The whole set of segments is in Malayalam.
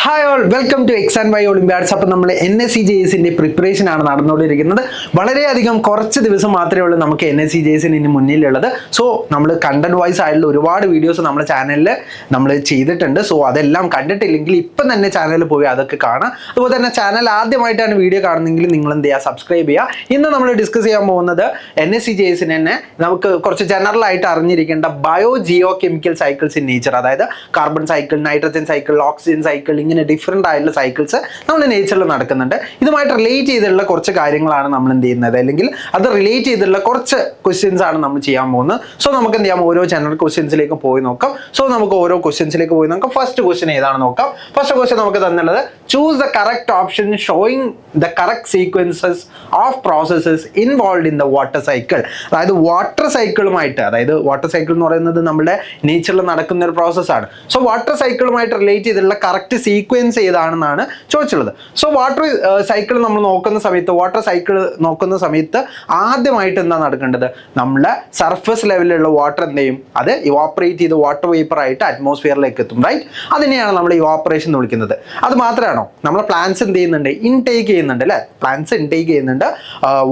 Hi all, welcome to X and Y olympiads. അപ്പോൾ നമ്മൾ NSCJS-ന്റെ പ്രിപ്പറേഷൻ ആണ് നടന്നുകൊണ്ടിരിക്കുന്നത്. വളരെയധികം കുറച്ച് ദിവസം മാത്രമേ ഉള്ളൂ നമുക്ക് NSCJS-ന് ഇനി മുന്നിലുള്ളത്. സോ നമ്മൾ കണ്ടന്റ് വൈസ് ആയിട്ടുള്ള ഒരുപാട് വീഡിയോസ് നമ്മുടെ ചാനലിൽ നമ്മൾ ചെയ്തിട്ടുണ്ട്. സോ അതെല്ലാം കണ്ടിട്ടില്ലെങ്കിൽ ഇപ്പം തന്നെ ചാനലിൽ പോയി അതൊക്കെ കാണാം. അതുപോലെ തന്നെ ചാനൽ ആദ്യമായിട്ടാണ് വീഡിയോ കാണുന്നതെങ്കിൽ നിങ്ങൾ എന്ത് ചെയ്യുക, സബ്സ്ക്രൈബ് ചെയ്യുക. ഇന്ന് നമ്മൾ ഡിസ്കസ് ചെയ്യാൻ പോകുന്നത് NSCJS-ന് തന്നെ നമുക്ക് കുറച്ച് ജനറൽ ആയിട്ട് അറിഞ്ഞിരിക്കേണ്ട bio Jio chemical cycles in nature, അതായത് carbon cycle, nitrogen cycle, oxygen cycle, ഇങ്ങനെ ഡിഫറെൻ്റ് ആയിട്ടുള്ള സൈക്കിൾസ് നമ്മൾ നേച്ചറിൽ നടക്കുന്നുണ്ട്. ഇതുമായിട്ട് റിലേറ്റ് ചെയ്തിട്ടുള്ള കുറച്ച് കാര്യങ്ങളാണ് നമ്മൾ എന്ത് ചെയ്യുന്നത്, അല്ലെങ്കിൽ അത് റിലേറ്റ് ചെയ്തിട്ടുള്ള കുറച്ച് ക്വസ്റ്റ്യൻസ് ആണ് നമ്മൾ ചെയ്യാൻ പോകുന്നത്. സോ നമുക്ക് എന്ത് ചെയ്യാം, ഓരോ ജനറൽ ക്വസ്റ്റ്യൻസിലേക്ക് പോയി നോക്കാം. സോ നമുക്ക് ഓരോ ക്വസ്റ്റ്യൻസിലേക്ക് പോയി നോക്കാം. ഫസ്റ്റ് ക്വസ്റ്റ്യൻ ഏതാണ് നോക്കാം. ഫസ്റ്റ് ക്വസ്റ്റ്യൻ നമുക്ക് തന്നുള്ളത്, choose the correct option showing the correct sequences of processes involve in the water cycle. അതായത് വാട്ടർ സൈക്കിളുമായിട്ട്, അതായത് വാട്ടർ സൈക്കിൾ എന്ന് പറയുന്നത് നമ്മുടെ നേച്ചറിൽ നടക്കുന്ന ഒരു പ്രോസസ്സാണ്. സോ വാട്ടർ സൈക്കിളുമായിട്ട് റിലേറ്റ് ചെയ്തിട്ടുള്ള കറക്റ്റ് സീക്വൻസ് ഏതാണെന്നാണ് ചോദിച്ചുള്ളത്. സോ വാട്ടർ സൈക്കിൾ നമ്മൾ നോക്കുന്ന സമയത്ത്, വാട്ടർ സൈക്കിൾ നോക്കുന്ന സമയത്ത് ആദ്യമായിട്ട് എന്താ നടക്കേണ്ടത്, നമ്മളെ സർഫസ് ലെവലിലുള്ള വാട്ടർ എന്ത് ചെയ്യും, അത് ഇവാപ്പറേറ്റ് ചെയ്ത് വാട്ടർ വേപ്പർ ആയിട്ട് അറ്റ്മോസ്ഫിയറിലേക്ക് എത്തും, റൈറ്റ്? അതിനെയാണ് നമ്മൾ ഇവാപ്പറേഷൻ എന്ന് വിളിക്കുന്നത്. അത് മാത്രമാണോ, നമ്മളെ പ്ലാന്റ്സ് എന്ത് ചെയ്യുന്നുണ്ട്, ഇൻടേക്ക് ചെയ്യുന്നുണ്ട് അല്ലേ? പ്ലാന്റ്സ് ഇൻടേക്ക് ചെയ്യുന്നുണ്ട്,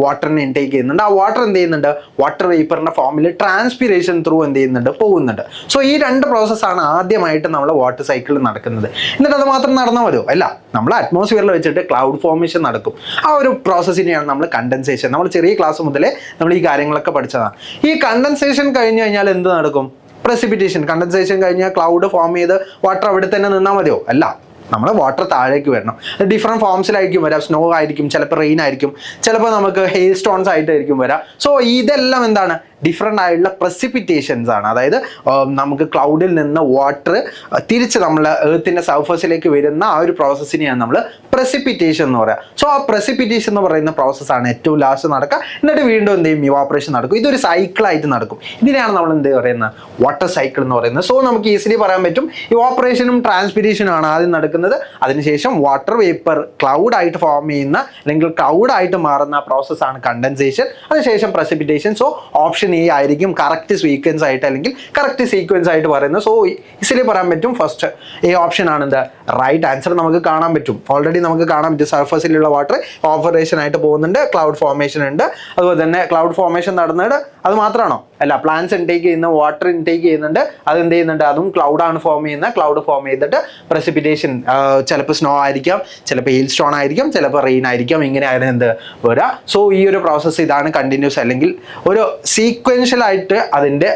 വാട്ടറിനെ ഇൻടേക്ക് ചെയ്യുന്നുണ്ട്. ആ വാട്ടർ എന്ത് ചെയ്യുന്നുണ്ട്, വാട്ടർ വേപ്പറിന്റെ ഫോമിൽ ട്രാൻസ്പിറേഷൻ ത്രൂ എന്ത് ചെയ്യുന്നുണ്ട്, പോകുന്നുണ്ട്. സോ ഈ രണ്ട് പ്രോസസ്സാണ് ആദ്യമായിട്ട് നമ്മൾ വാട്ടർ സൈക്കിളിൽ നടക്കുന്നത്. എന്നിട്ട് അത് മാത്രം നടന്നാൽ മതിയോ? അല്ല, നമ്മൾ അറ്റ്മോസ്ഫിയറിൽ വെച്ചിട്ട് ക്ലൗഡ് ഫോർമേഷൻ നടക്കും. ആ ഒരു പ്രോസസ്സിനെയാണ് നമ്മൾ കണ്ടൻസേഷൻ. നമ്മൾ ചെറിയ ക്ലാസ് മുതലേ നമ്മൾ ഈ കാര്യങ്ങളൊക്കെ പഠിച്ചതാണ്. ഈ കണ്ടൻസേഷൻ കഴിഞ്ഞ് കഴിഞ്ഞാൽ എന്ത് നടക്കും? പ്രസിപ്പിറ്റേഷൻ. കണ്ടൻസേഷൻ കഴിഞ്ഞാൽ ക്ലൗഡ് ഫോം ചെയ്ത് വാട്ടർ അവിടെ തന്നെ നിന്നാൽ മതിയോ? അല്ല, നമ്മൾ വാട്ടർ താഴേക്ക് വരണം. ഡിഫറെൻറ്റ് ഫോംസിലായിരിക്കും വരാം. സ്നോ ആയിരിക്കും, ചിലപ്പോൾ റെയിൻ ആയിരിക്കും, ചിലപ്പോൾ നമുക്ക് ഹെയിൽ സ്റ്റോൺസ് ആയിട്ടായിരിക്കും വരാം. സോ ഇതെല്ലാം എന്താണ്, ഡിഫറെൻ്റ് ആയിട്ടുള്ള പ്രസിപ്പിറ്റേഷൻസ് ആണ്. അതായത് നമുക്ക് ക്ലൗഡിൽ നിന്ന് വാട്ടർ തിരിച്ച് നമ്മൾ എർത്തിൻ്റെ സർഫസിലേക്ക് വരുന്ന ആ ഒരു പ്രോസസ്സിനെയാണ് നമ്മൾ പ്രസിപ്പിറ്റേഷൻ എന്ന് പറയുക. സോ ആ പ്രസിപ്പിറ്റേഷൻ എന്ന് പറയുന്ന പ്രോസസ്സാണ് ഏറ്റവും ലാസ്റ്റ് നടക്കുക. എന്നിട്ട് വീണ്ടും എന്ത് ചെയ്യും, ഇവാപ്പറേഷൻ നടക്കും. ഇതൊരു സൈക്കിളായിട്ട് നടക്കും. ഇതിനെയാണ് നമ്മൾ എന്ത് പറയുന്നത്, വാട്ടർ സൈക്കിൾ എന്ന് പറയുന്നത്. സോ നമുക്ക് ഈസിലി പറയാൻ പറ്റും, ഇവാപ്പറേഷനും ട്രാൻസ്പിറേഷനും ആണ് ആദ്യം നടക്കുന്നത്. അതിനുശേഷം വാട്ടർ വേപ്പർ ക്ലൗഡായിട്ട് ഫോം ചെയ്യുന്ന, അല്ലെങ്കിൽ ക്ലൗഡായിട്ട് മാറുന്ന പ്രോസസ്സാണ് കണ്ടൻസേഷൻ. അതിനുശേഷം പ്രസിപ്പിറ്റേഷൻ. സോ ഓപ്ഷൻ എ ആയിരിക്കും കറക്റ്റ് സീക്വൻസ് ആയിട്ട്, അല്ലെങ്കിൽ കറക്റ്റ് സീക്വൻസ് ആയിട്ട് പറയുന്നത്. സോ ഈസിലി പറയാൻ പറ്റും ഫസ്റ്റ് എ ഓപ്ഷൻ ആണ് എന്ത് റൈറ്റ് ആൻസർ. നമുക്ക് കാണാൻ പറ്റും, ഓൾറെഡി നമുക്ക് കാണാൻ പറ്റും, സർഫസിലുള്ള വാട്ടർ ഓപ്പറേഷൻ ആയിട്ട് പോകുന്നുണ്ട്, ക്ലൗഡ് ഫോർമേഷൻ ഉണ്ട്. അതുപോലെ തന്നെ ക്ലൗഡ് ഫോർമേഷൻ നടന്നിട്ട് അത് മാത്രമാണോ? അല്ല, പ്ലാന്റ്സ് ഇൻടേക്ക് ചെയ്യുന്ന വാട്ടർ ഇൻടേക്ക് ചെയ്യുന്നുണ്ട്. അത് എന്ത് ചെയ്യുന്നുണ്ട്, അതും ക്ലൗഡാണ് ഫോം ചെയ്യുന്നത്. ക്ലൗഡ് ഫോം ചെയ്തിട്ട് പ്രസിപ്പിറ്റേഷൻ, ചിലപ്പോൾ സ്നോ ആയിരിക്കാം, ചിലപ്പോൾ ഹെയിൽ സ്റ്റോൺ ആയിരിക്കും, ചിലപ്പോൾ റെയിൻ ആയിരിക്കാം. ഇങ്ങനെയാണ് എന്ത് വരിക. സോ ഈ ഒരു പ്രോസസ്സ് ഇതാണ് കണ്ടിന്യൂസ്, അല്ലെങ്കിൽ ഒരു സീക്വൻഷ്യൽ ആയിട്ട് അതിൻ്റെ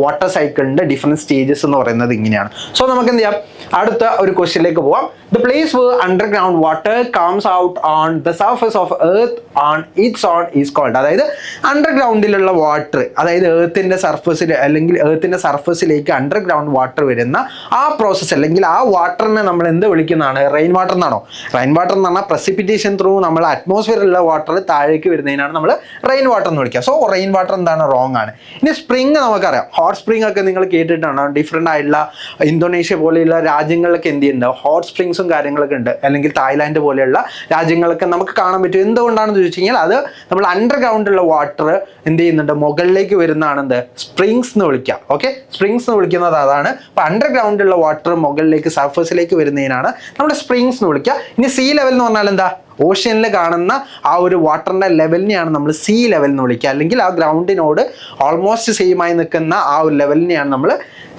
വാട്ടർ സൈക്കിളിൻ്റെ ഡിഫറെൻറ്റ് സ്റ്റേജസ് എന്ന് പറയുന്നത് ഇങ്ങനെയാണ്. സോ നമുക്ക് എന്ത് ചെയ്യാം, അടുത്ത ഒരു ക്വസ്റ്റ്യനിലേക്ക് പോവാം. The place where underground water comes out on the surface of earth on its own is called. അതായത് അണ്ടർഗ്രൗണ്ടിലുള്ള വാട്ടർ, അതായത് എർത്തിൻ്റെ സർഫസിൽ, അല്ലെങ്കിൽ എർത്തിൻ്റെ സർഫസിലേക്ക് അണ്ടർഗ്രൗണ്ട് വാട്ടർ വരുന്ന ആ പ്രോസസ്സ്, അല്ലെങ്കിൽ ആ വാട്ടറിനെ നമ്മൾ എന്ത് വിളിക്കുന്നതാണ്, റെയിൻ വാട്ടർ എന്നാണോ? റെയിൻ വാട്ടർ എന്ന് പറഞ്ഞാൽ പ്രസിപ്പിറ്റേഷൻ ത്രൂ നമ്മൾ അറ്റ്മോസ്ഫിയറിലുള്ള വാട്ടർ താഴേക്ക് വരുന്നതിനാണ് നമ്മൾ റെയിൻ വാട്ടർ എന്ന് വിളിക്കുക. സോ റെയിൻ വാട്ടർ എന്താണ്, റോങ് ആണ്. ഇനി സ്പ്രിങ് നമുക്കറിയാം, ഹോട്ട് സ്പ്രിങ് ഒക്കെ നിങ്ങൾ കേട്ടിട്ടാണ്. ഡിഫറെൻ്റ് ആയിട്ടുള്ള ഇന്തോനേഷ്യ പോലെയുള്ള രാജ്യങ്ങളിലൊക്കെ എന്ത് ചെയ്യുന്നുണ്ട്, ഹോട്ട് സ്പ്രിങ്സും കാര്യങ്ങളൊക്കെ ഉണ്ട്. അല്ലെങ്കിൽ തായ്ലാൻഡ് പോലെയുള്ള രാജ്യങ്ങളൊക്കെ നമുക്ക് കാണാൻ പറ്റും. എന്തുകൊണ്ടാണെന്ന് ചോദിച്ചു കഴിഞ്ഞാൽ, അത് നമ്മൾ അണ്ടർഗ്രൗണ്ടിലുള്ള വാട്ടർ എന്ത് ചെയ്യുന്നുണ്ട്, മുകളിലേക്ക് വരുന്നതാണ് എന്ത്, സ്പ്രിങ്സ് എന്ന് വിളിക്കുക. ഓക്കെ, സ്പ്രിങ്സ് എന്ന് വിളിക്കുന്നത് അതാണ്. അപ്പൊ അണ്ടർഗ്രൗണ്ടിലുള്ള വാട്ടർ മുകളിലേക്ക് സർഫസിലേക്ക് വരുന്നതിനാണ് നമ്മുടെ സ്പ്രിങ്സ് എന്ന് വിളിക്കുക. ഇനി സീ ലെവൽ എന്ന് പറഞ്ഞാൽ എന്താ, ഓഷ്യനിൽ കാണുന്ന ആ ഒരു വാട്ടറിൻ്റെ ലെവലിനെയാണ് നമ്മൾ സീ ലെവൽ എന്ന് വിളിക്കുക. അല്ലെങ്കിൽ ആ ഗ്രൗണ്ടിനോട് ഓൾമോസ്റ്റ് സെയിം ആയി നിൽക്കുന്ന ആ ഒരു ലെവലിനെയാണ് നമ്മൾ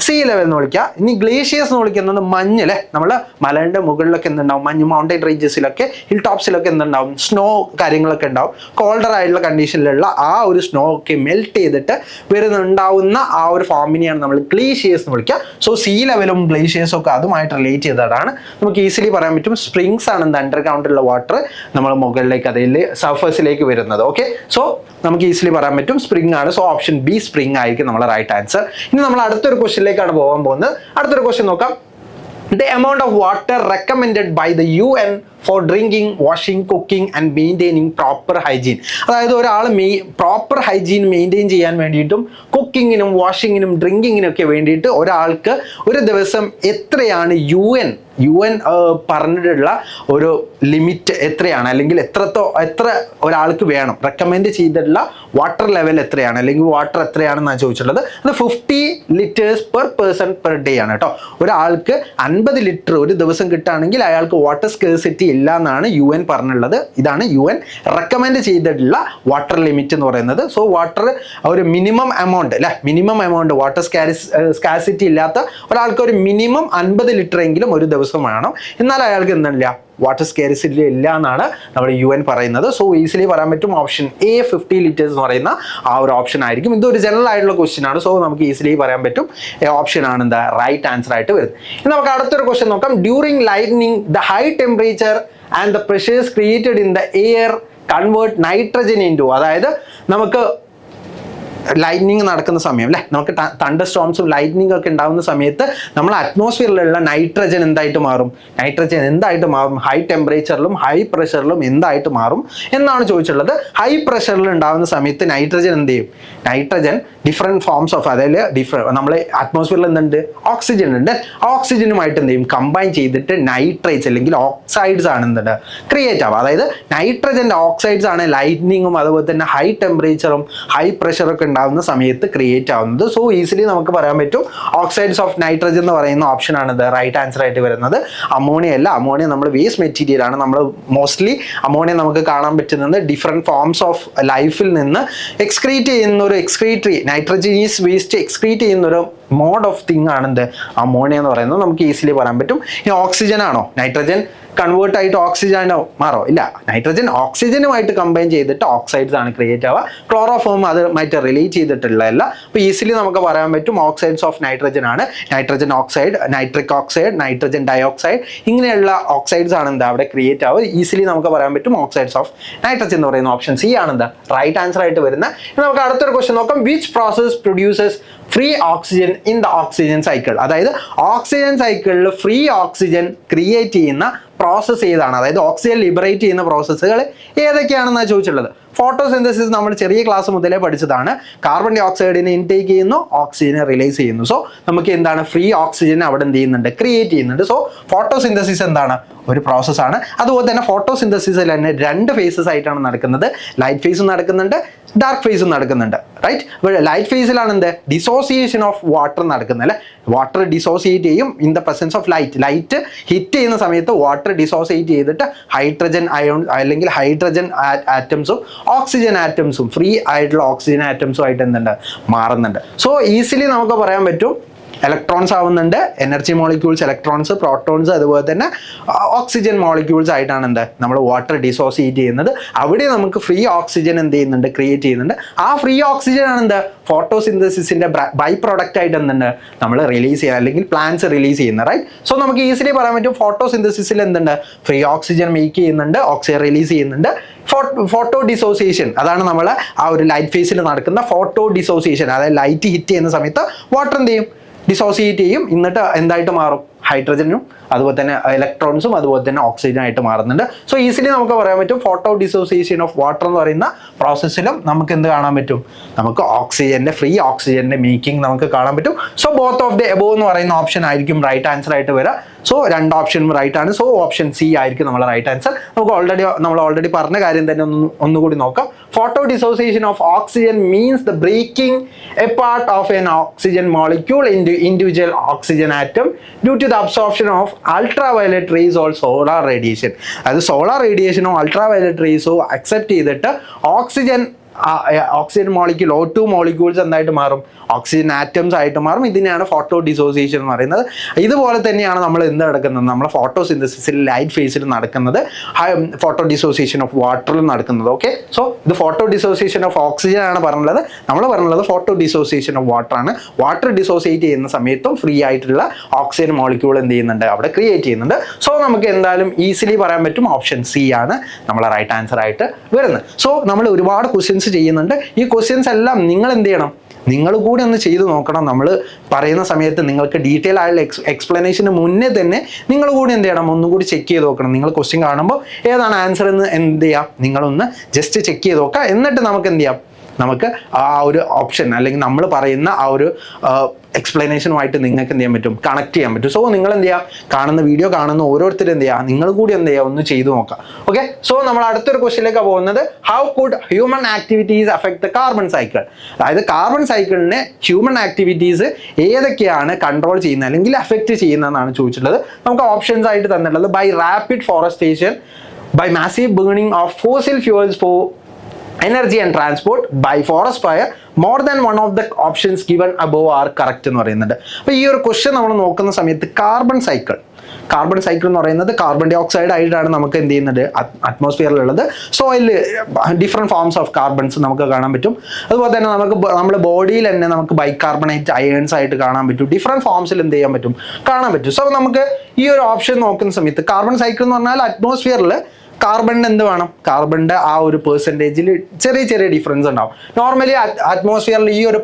സീ ലെവൽ എന്ന് വിളിക്കുക. ഇനി ഗ്ലേഷ്യേഴ്സ് എന്ന് വിളിക്കുന്നത് മഞ്ഞ് അല്ലേ, നമ്മൾ മലയുടെ മുകളിലൊക്കെ എന്തുണ്ടാവും, മഞ്ഞ് മൗണ്ടൻ റേഞ്ചസിലൊക്കെ, ഹിൽ ടോപ്സിലൊക്കെ എന്തുണ്ടാവും, സ്നോ കാര്യങ്ങളൊക്കെ ഉണ്ടാവും. കോൾഡർ ആയിട്ടുള്ള കണ്ടീഷനിലുള്ള ആ ഒരു സ്നോ ഒക്കെ മെൽറ്റ് ചെയ്തിട്ട് വരുന്നുണ്ടാവുന്ന ആ ഒരു ഫോമിനെയാണ് നമ്മൾ ഗ്ലേഷ്യേഴ്സ് എന്ന് വിളിക്കുക. സോ സീ ലെവലും ഗ്ലേഷ്യേഴ്സും ഒക്കെ അതുമായിട്ട് റിലേറ്റ് ചെയ്തതാണ്. നമുക്ക് ഈസിലി പറയാൻ പറ്റും, സ്പ്രിങ്സ് ആണ് എന്ത്, അണ്ടർഗ്രൗണ്ടിലുള്ള വാട്ടർ നമ്മൾ മുകളിലേക്ക്, അതിൽ സർഫസിലേക്ക് വരുന്നത്. ഓക്കെ, സോ നമുക്ക് ഈസിലി പറയാൻ പറ്റും സ്പ്രിംഗ് ആണ്. സോ ഓപ്ഷൻ ബി സ്പ്രിംഗ് ആയിരിക്കും നമ്മുടെ റൈറ്റ് ആൻസർ. ഇനി നമ്മൾ അടുത്തൊരു ക്വസ്റ്റ്യനിലേക്കാണ് പോകാൻ പോകുന്നത്. അടുത്തൊരു ക്വസ്റ്റ്യൻ നോക്കാം. The amount of water recommended by the UN four drinking, washing, cooking and maintaining proper hygiene. അതായത് ഒരാൾ പ്രോപ്പർ ഹൈജീൻ മെയിൻറ്റെയിൻ ചെയ്യാൻ വേണ്ടിയിട്ടും കുക്കിങ്ങിനും വാഷിങ്ങിനും ഡ്രിങ്കിങ്ങിനും ഒക്കെ വേണ്ടിയിട്ട് ഒരാൾക്ക് ഒരു ദിവസം എത്രയാണ് യു എൻ പറഞ്ഞിട്ടുള്ള ഒരു ലിമിറ്റ് എത്രയാണ്, അല്ലെങ്കിൽ എത്ര ഒരാൾക്ക് വേണം, റെക്കമെൻഡ് ചെയ്തിട്ടുള്ള വാട്ടർ ലെവൽ എത്രയാണ്, അല്ലെങ്കിൽ വാട്ടർ എത്രയാണെന്നാണ് ചോദിച്ചിട്ടുള്ളത്. അത് 50 litres per person per day ആണ് കേട്ടോ. ഒരാൾക്ക് 50 ലിറ്റർ ഒരു ദിവസം കിട്ടുകയാണെങ്കിൽ അയാൾക്ക് വാട്ടർ സ്കേഴ്സിറ്റി ഇല്ല എന്നാണ് UN പറഞ്ഞിട്ടുള്ളത്. ഇതാണ് UN റെക്കമെൻഡ് ചെയ്തിട്ടുള്ള വാട്ടർ ലിമിറ്റ് എന്ന് പറയുന്നത്. സോ വാട്ടർ ഒരു മിനിമം എമൗണ്ട് അല്ലെ, മിനിമം എമൗണ്ട് വാട്ടർ സ്കാസിറ്റി ഇല്ലാത്ത ഒരാൾക്ക് ഒരു മിനിമം 50 ലിറ്റർ എങ്കിലും ഒരു ദിവസം വേണം. എന്നാൽ അയാൾക്ക് എന്തില്ല, വാട്ടർ സ്കേർസിറ്റി ഇല്ല എന്നാണ് നമ്മുടെ UN പറയുന്നത്. സോ ഈസിലി പറയാൻ പറ്റും ഓപ്ഷൻ A 50 ലിറ്റേഴ്സ് എന്ന് പറയുന്ന ആ ഒരു ഓപ്ഷൻ ആയിരിക്കും. ഇതൊരു ജനറൽ ആയിട്ടുള്ള ക്വസ്റ്റ്യൻ ആണ്. സോ നമുക്ക് ഈസിലി പറയാൻ പറ്റും ഓപ്ഷൻ ആണ് എന്താ റൈറ്റ് ആൻസർ ആയിട്ട് വരുന്നത്. ഇനി നമുക്ക് അടുത്തൊരു ക്വസ്റ്റ്യൻ നോക്കാം. During lightning the high temperature and the pressures created in the air convert nitrogen into, അതായത് നമുക്ക് ലൈറ്റ്നിങ് നടക്കുന്ന സമയം അല്ലേ, നമുക്ക് തണ്ടർ സ്റ്റോംസും ലൈറ്റ്നിങ് ഒക്കെ ഉണ്ടാകുന്ന സമയത്ത് നമ്മൾ അറ്റ്മോസ്ഫിയറിലുള്ള നൈട്രജൻ എന്തായിട്ട് മാറും, ഹൈ ടെമ്പറേച്ചറിലും ഹൈ പ്രഷറിലും എന്തായിട്ട് മാറും എന്നാണ് ചോദിച്ചിട്ടുള്ളത്. ഹൈ പ്രഷറിൽ ഉണ്ടാകുന്ന സമയത്ത് നൈട്രജൻ എന്ത് ചെയ്യും, നൈട്രജൻ ഡിഫറെൻറ്റ് ഫോംസ് ഓഫ്, അതായത് നമ്മൾ അറ്റ്മോസ്ഫിയറിൽ എന്തുണ്ട്, ഓക്സിജൻ ഉണ്ട്. ഓക്സിജനുമായിട്ട് എന്ത് ചെയ്യും, കമ്പൈൻ ചെയ്തിട്ട് നൈട്രേറ്റ്സ് അല്ലെങ്കിൽ ഓക്സൈഡ്സ് ആണ് എന്തുണ്ട് ക്രിയേറ്റ് ആവുക. അതായത് നൈട്രജൻ്റെ ഓക്സൈഡ്സ് ആണ് ലൈറ്റ്നിങ്ങും അതുപോലെ തന്നെ ഹൈ ടെമ്പറേച്ചറും ഹൈ പ്രഷറൊക്കെ ഉണ്ടാകുന്ന സമയത്ത് ക്രിയേറ്റ് ആവുന്നത്. സോ ഈസിലി നമുക്ക് പറയാൻ പറ്റും ഓക്സൈഡ്സ് ഓഫ് നൈട്രജൻ എന്ന് പറയുന്ന ഓപ്ഷൻ ആണ് ഇത് റൈറ്റ് ആൻസർ ആയിട്ട് വരുന്നത്. അമോണിയ അല്ല, അമോണിയ നമ്മൾ വേസ്റ്റ് മെറ്റീരിയൽ ആണ്. നമ്മൾ മോസ്റ്റ്ലി അമോണിയ നമുക്ക് കാണാൻ പറ്റുന്നത് ഡിഫറെൻറ്റ് ഫോംസ് ഓഫ് ലൈഫിൽ നിന്ന് എക്സ്ക്രീറ്റ് ചെയ്യുന്ന ഒരു എക്സ്ക്രീറ്ററി, നൈട്രജനീസ് വേസ്റ്റ് എക്സ്ക്രീറ്റ് ചെയ്യുന്ന ഒരു മോഡ് ഓഫ് തിങ് ആണെന്ത് അമോണിയ എന്ന് പറയുന്നത്. നമുക്ക് ഈസിലി പറയാൻ പറ്റും. ഇനി ഓക്സിജൻ ആണോ, നൈട്രജൻ കൺവേർട്ട് ആയിട്ട് ഓക്സിജനോ മാറോ, ഇല്ല, നൈട്രജൻ ഓക്സിജനുമായിട്ട് കമ്പൈൻ ചെയ്തിട്ട് ഓക്സൈഡ്സ് ആണ് ക്രിയേറ്റ് ആവുക. ക്ലോറോഫോം അതുമായിട്ട് റിലേറ്റ് ചെയ്തിട്ടുള്ളതല്ല. അപ്പോൾ ഈസിലി നമുക്ക് പറയാൻ പറ്റും ഓക്സൈഡ്സ് ഓഫ് നൈട്രജൻ ആണ്. Nitrogen oxide, nitric oxide, nitrogen dioxide, ഇങ്ങനെയുള്ള ഓക്സൈഡ്സ് ആണ് എന്താ അവിടെ ക്രിയേറ്റ് ആവുക. ഈസിലി നമുക്ക് പറയാൻ പറ്റും ഓക്സൈഡ്സ് ഓഫ് നൈട്രജൻ എന്ന് പറയുന്ന ഓപ്ഷൻ സി ആണ് എന്താ റൈറ്റ് ആൻസർ ആയിട്ട് വരുന്നത്. നമുക്ക് അടുത്തൊരു ക്വസ്റ്റ്യൻ നോക്കാം. Which process producers free oxygen in the oxygen cycle, അതായത് ഓക്സിജൻ സൈക്കിളിൽ ഫ്രീ ഓക്സിജൻ ക്രിയേറ്റ് ചെയ്യുന്ന പ്രോസസ്സ് ഏതാണ്, അതായത് ഓക്സിജൻ ലിബറേറ്റ് ചെയ്യുന്ന പ്രോസസ്സുകൾ ഏതൊക്കെയാണെന്നാണ് ചോദിച്ചിട്ടുള്ളത്. ഫോട്ടോസിന്തസിസ് നമ്മൾ ചെറിയ ക്ലാസ് മുതലേ പഠിച്ചതാണ്. കാർബൺ ഡൈ ഓക്സൈഡിനെ ഇൻടേക്ക് ചെയ്യുന്നു, ഓക്സിജനെ റിലീസ് ചെയ്യുന്നു. സോ നമുക്ക് എന്താണ് ഫ്രീ ഓക്സിജൻ അവിടെ എന്ത് ചെയ്യുന്നുണ്ട്, ക്രിയേറ്റ് ചെയ്യുന്നുണ്ട്. സോ ഫോട്ടോസിന്തസിസ് എന്താണ്, ഒരു പ്രോസസ്സാണ്. അതുപോലെ തന്നെ ഫോട്ടോസിന്തസിസിൽ തന്നെ 2 ഫേസസ് ആയിട്ടാണ് നടക്കുന്നത്. ലൈറ്റ് ഫേസും നടക്കുന്നുണ്ട്, ഡാർക്ക് ഫേസും നടക്കുന്നുണ്ട്, റൈറ്റ്. അപ്പോൾ ലൈറ്റ് ഫേസിലാണ് എന്ത് ഡിസോസിയേഷൻ ഓഫ് വാട്ടർ നടക്കുന്നത് അല്ലേ. വാട്ടർ ഡിസോസിയേറ്റ് ചെയ്യും in the presence of light. Light hit ചെയ്യുന്ന സമയത്ത് വാട്ടർ ഡിസോസിയേറ്റ് ചെയ്തിട്ട് ഹൈഡ്രജൻ അയോൺ അല്ലെങ്കിൽ ഹൈഡ്രജൻ ആറ്റംസും ഓക്സിജൻ ആറ്റംസും ഫ്രീ ആയിട്ടുള്ള ഓക്സിജൻ ആറ്റംസും ആയിട്ട് എന്തുണ്ട് മാറുന്നുണ്ട്. സോ ഈസിലി നമുക്ക് പറയാൻ പറ്റും ഇലക്ട്രോൺസ് ആവുന്നുണ്ട്, എനർജി മോളിക്യൂൾസ്, ഇലക്ട്രോൺസ്, പ്രോട്ടോൺസ്, അതുപോലെ തന്നെ ഓക്സിജൻ മോളിക്യൂൾസ് ആയിട്ടാണ് എന്ത് നമ്മൾ വാട്ടർ ഡിസോസിയേറ്റ് ചെയ്യുന്നത്. അവിടെ നമുക്ക് ഫ്രീ ഓക്സിജൻ എന്ത് ചെയ്യുന്നുണ്ട്, ക്രിയേറ്റ് ചെയ്യുന്നുണ്ട്. ആ ഫ്രീ ഓക്സിജൻ ആണ് എന്ത് ഫോട്ടോസിന്തസിസിന്റെ ബൈ പ്രോഡക്റ്റ് ആയിട്ട് എന്തുണ്ട് നമ്മൾ റിലീസ് ചെയ്യുക, അല്ലെങ്കിൽ പ്ലാന്റ്സ് റിലീസ് ചെയ്യുന്നത്, റൈറ്റ്. സോ നമുക്ക് ഈസിലി പറയാൻ പറ്റും ഫോട്ടോസിന്തസിസിൽ എന്തുണ്ട് ഫ്രീ ഓക്സിജൻ മേക്ക് ചെയ്യുന്നുണ്ട്, ഓക്സിജൻ റിലീസ് ചെയ്യുന്നുണ്ട്. ഫോട്ടോ ഡിസോസിയേഷൻ അതാണ് നമ്മൾ ആ ഒരു ലൈറ്റ് ഫേസിൽ നടക്കുന്ന ഫോട്ടോ ഡിസോസിയേഷൻ. അതായത് ലൈറ്റ് ഹിറ്റ് ചെയ്യുന്ന സമയത്ത് വാട്ടർ എന്ത് ചെയ്യും, ഡിസോസിയേറ്റ് ചെയ്യും. എന്നിട്ട് എന്തായിട്ട് മാറും, ഹൈഡ്രജനും അതുപോലെ തന്നെ ഇലക്ട്രോൺസും അതുപോലെ തന്നെ ഓക്സിജനായിട്ട് മാറുന്നുണ്ട്. സോ ഈസിലി നമുക്ക് പറയാൻ പറ്റും ഫോട്ടോ ഡിസോസിയേഷൻ ഓഫ് വാട്ടർ എന്ന് പറയുന്ന പ്രോസസ്സിലും നമുക്ക് എന്ത് കാണാൻ പറ്റും, നമുക്ക് ഓക്സിജന്റെ ഫ്രീ ഓക്സിജന്റെ മേക്കിംഗ് നമുക്ക് കാണാൻ പറ്റും. So both of the above എന്ന് പറയുന്ന ഓപ്ഷൻ ആയിരിക്കും റൈറ്റ് ആൻസർ ആയിട്ട് വരിക. സോ 2 ഓപ്ഷനും റൈറ്റ് ആണ്. സോ ഓപ്ഷൻ സി ആയിരിക്കും നമ്മുടെ റൈറ്റ് ആൻസർ. നമ്മൾ ഓൾറെഡി പറഞ്ഞ കാര്യം തന്നെ ഒന്നുകൂടി നോക്കാം. Photo dissociation of oxygen means the breaking a part of an oxygen molecule in individual oxygen atom due to the absorption of ultraviolet rays or solar radiation. അത് സോളാർ റേഡിയേഷനോ അൾട്രാവയലറ്റ് റേസോ അക്സെപ്റ്റ് ചെയ്തിട്ട് ഓക്സിജൻ മോളിക്യൂൾ O2 മോളിക്യൂൾസ് എന്തായിട്ട് മാറും, ഓക്സിജൻ ആറ്റംസ് ആയിട്ട് മാറും. ഇതിനെയാണ് ഫോട്ടോ ഡിസോസിയേഷൻ എന്ന് പറയുന്നത്. ഇതുപോലെ തന്നെയാണ് നമ്മൾ എന്ത് നടക്കുന്നത്, നമ്മൾ ഫോട്ടോസിന്തസിസിൽ ലൈറ്റ് ഫേസിൽ നടക്കുന്നത്, ഫോട്ടോ ഡിസോസിയേഷൻ ഓഫ് വാട്ടറിൽ നടക്കുന്നത്. ഓക്കെ, സോ ഇത് ഫോട്ടോ ഡിസോസിയേഷൻ ഓഫ് ഓക്സിജൻ ആണ് പറഞ്ഞുള്ളത്. നമ്മൾ പറഞ്ഞുള്ളത് ഫോട്ടോ ഡിസോസിയേഷൻ ഓഫ് വാട്ടർ ആണ്. വാട്ടർ ഡിസോസിയേറ്റ് ചെയ്യുന്ന സമയത്തും ഫ്രീ ആയിട്ടുള്ള ഓക്സിജൻ മോളിക്യൂൾ എന്ത് ചെയ്യുന്നുണ്ട്, അവിടെ ക്രിയേറ്റ് ചെയ്യുന്നുണ്ട്. സോ നമുക്ക് എന്തായാലും ഈസിലി പറയാൻ പറ്റും ഓപ്ഷൻ സി ആണ് നമ്മളെ റൈറ്റ് ആൻസർ ആയിട്ട് വരുന്നത്. സോ നമ്മൾ ഒരുപാട് ക്വസ്റ്റ്യൻസ് ചെയ്യുന്നുണ്ട്. ഈ ക്വസ്റ്റ്യൻസ് എല്ലാം നിങ്ങൾ എന്ത് ചെയ്യണം, നിങ്ങൾ കൂടി ഒന്ന് ചെയ്ത് നോക്കണം. നമ്മൾ പറയുന്ന സമയത്ത് നിങ്ങൾക്ക് ഡീറ്റെയിൽ ആയുള്ള എക്സ്പ്ലനേഷന് മുന്നേ തന്നെ നിങ്ങൾ കൂടി എന്ത് ചെയ്യണം, ഒന്നും കൂടി ചെക്ക് ചെയ്ത് നോക്കണം. നിങ്ങൾ ക്വസ്റ്റ്യൻ കാണുമ്പോൾ ഏതാണ് ആൻസർ എന്ന് എന്ത് ചെയ്യാം, നിങ്ങളൊന്ന് ജസ്റ്റ് ചെക്ക് ചെയ്ത് നോക്കുക. എന്നിട്ട് നമുക്ക് എന്ത് ചെയ്യാം, നമുക്ക് ആ ഒരു ഓപ്ഷൻ അല്ലെങ്കിൽ നമ്മൾ പറയുന്ന ആ ഒരു എക്സ്പ്ലനേഷനുമായിട്ട് നിങ്ങൾക്ക് എന്ത് ചെയ്യാൻ പറ്റും, കണക്ട് ചെയ്യാൻ പറ്റും. സോ നിങ്ങൾ എന്ത് ചെയ്യുക, കാണുന്ന വീഡിയോ കാണുന്ന ഓരോരുത്തരും എന്ത് ചെയ്യുക, നിങ്ങൾ കൂടി എന്ത് ചെയ്യുക, ഒന്ന് ചെയ്തു നോക്കാം. ഓക്കെ, സോ നമ്മൾ അടുത്തൊരു ക്വസ്റ്റ്യനിലേക്ക് പോകുന്നത് how could human activities affect the carbon cycle. അതായത് കാർബൺ സൈക്കിളിനെ ഹ്യൂമൻ ആക്ടിവിറ്റീസ് ഏതൊക്കെയാണ് കൺട്രോൾ ചെയ്യുന്നത് അല്ലെങ്കിൽ അഫക്റ്റ് ചെയ്യുന്നതെന്നാണ് ചോദിച്ചിട്ടുള്ളത്. നമുക്ക് ഓപ്ഷൻസ് ആയിട്ട് തന്നിട്ടുള്ളത് by rapid forestation, by massive burning of fossil fuels for energy and transport, by forest fire, more than one of the options given above are correct എന്ന് പറയുന്നുണ്ട്. അപ്പോൾ ഈ ഒരു ക്വസ്റ്റ്യൻ നമ്മൾ നോക്കുന്ന സമയത്ത് കാർബൺ സൈക്കിൾ എന്ന് പറയുന്നത് കാർബൺ ഡൈ ഓക്സൈഡ് ആയിട്ടാണ് നമുക്ക് എന്ത് ചെയ്യുന്നത്, അറ്റ്മോസ്ഫിയറിലുള്ളത്. Soil different forms of carbons നമുക്ക് കാണാൻ പറ്റും. അതുപോലെ തന്നെ നമ്മുടെ ബോഡിയിൽ തന്നെ നമുക്ക് ബൈകാർബണേറ്റ് അയേൺസ് ആയിട്ട് കാണാൻ പറ്റും. ഡിഫറെൻറ്റ് ഫോംസിൽ എന്ത് ചെയ്യാൻ പറ്റും, കാണാൻ പറ്റും. സോ നമുക്ക് ഈ ഒരു ഓപ്ഷൻ നോക്കുന്ന സമയത്ത് കാർബൺ സൈക്കിൾ എന്ന് പറഞ്ഞാൽ അറ്റ്മോസ്ഫിയറിൽ കാർബണിന് എന്ത് വേണം, കാർബണിന്റെ ആ ഒരു പെർസെൻറ്റേജിൽ ചെറിയ ചെറിയ ഡിഫറൻസ് ഉണ്ടാവും. നോർമലി അറ്റ്മോസ്ഫിയറിൽ ഈ ഒരു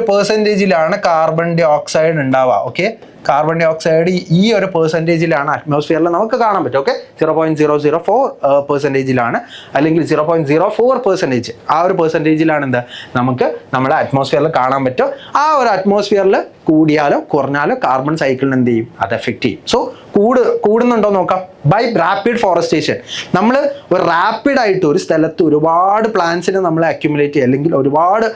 പെർസെൻറ്റേജിലാണ് കാർബൺ ഡൈ ഓക്സൈഡ് ഉണ്ടാവുക. ഓക്കെ, കാർബൺ ഡൈ ഓക്സൈഡ് ഈ ഒരു പെർസെൻറ്റേജിലാണ് അറ്റ്മോസ്ഫിയറിൽ നമുക്ക് കാണാൻ പറ്റും. ഓക്കെ, 0.004% അല്ലെങ്കിൽ 0.04% ആ ഒരു പെർസെൻറ്റേജിലാണ് എന്താ നമുക്ക് നമ്മുടെ അറ്റ്മോസ്ഫിയറിൽ കാണാൻ പറ്റും. ആ ഒരു അറ്റ്മോസ്ഫിയറിൽ കൂടിയാലോ കുറഞ്ഞാലോ കാർബൺ സൈക്കിളിന് എന്ത് ചെയ്യും, അത് എഫക്റ്റ് ചെയ്യും. സോ കൂടുന്നുണ്ടോ നോക്കാം. ബൈ റാപ്പിഡ് ഫോറസ്റ്റേഷൻ, നമ്മൾ ഒരു റാപ്പിഡായിട്ട് ഒരു സ്ഥലത്ത് ഒരുപാട് പ്ലാന്റ്സിനെ നമ്മൾ അക്യുമുലേറ്റ് ചെയ്യുക അല്ലെങ്കിൽ ഒരുപാട്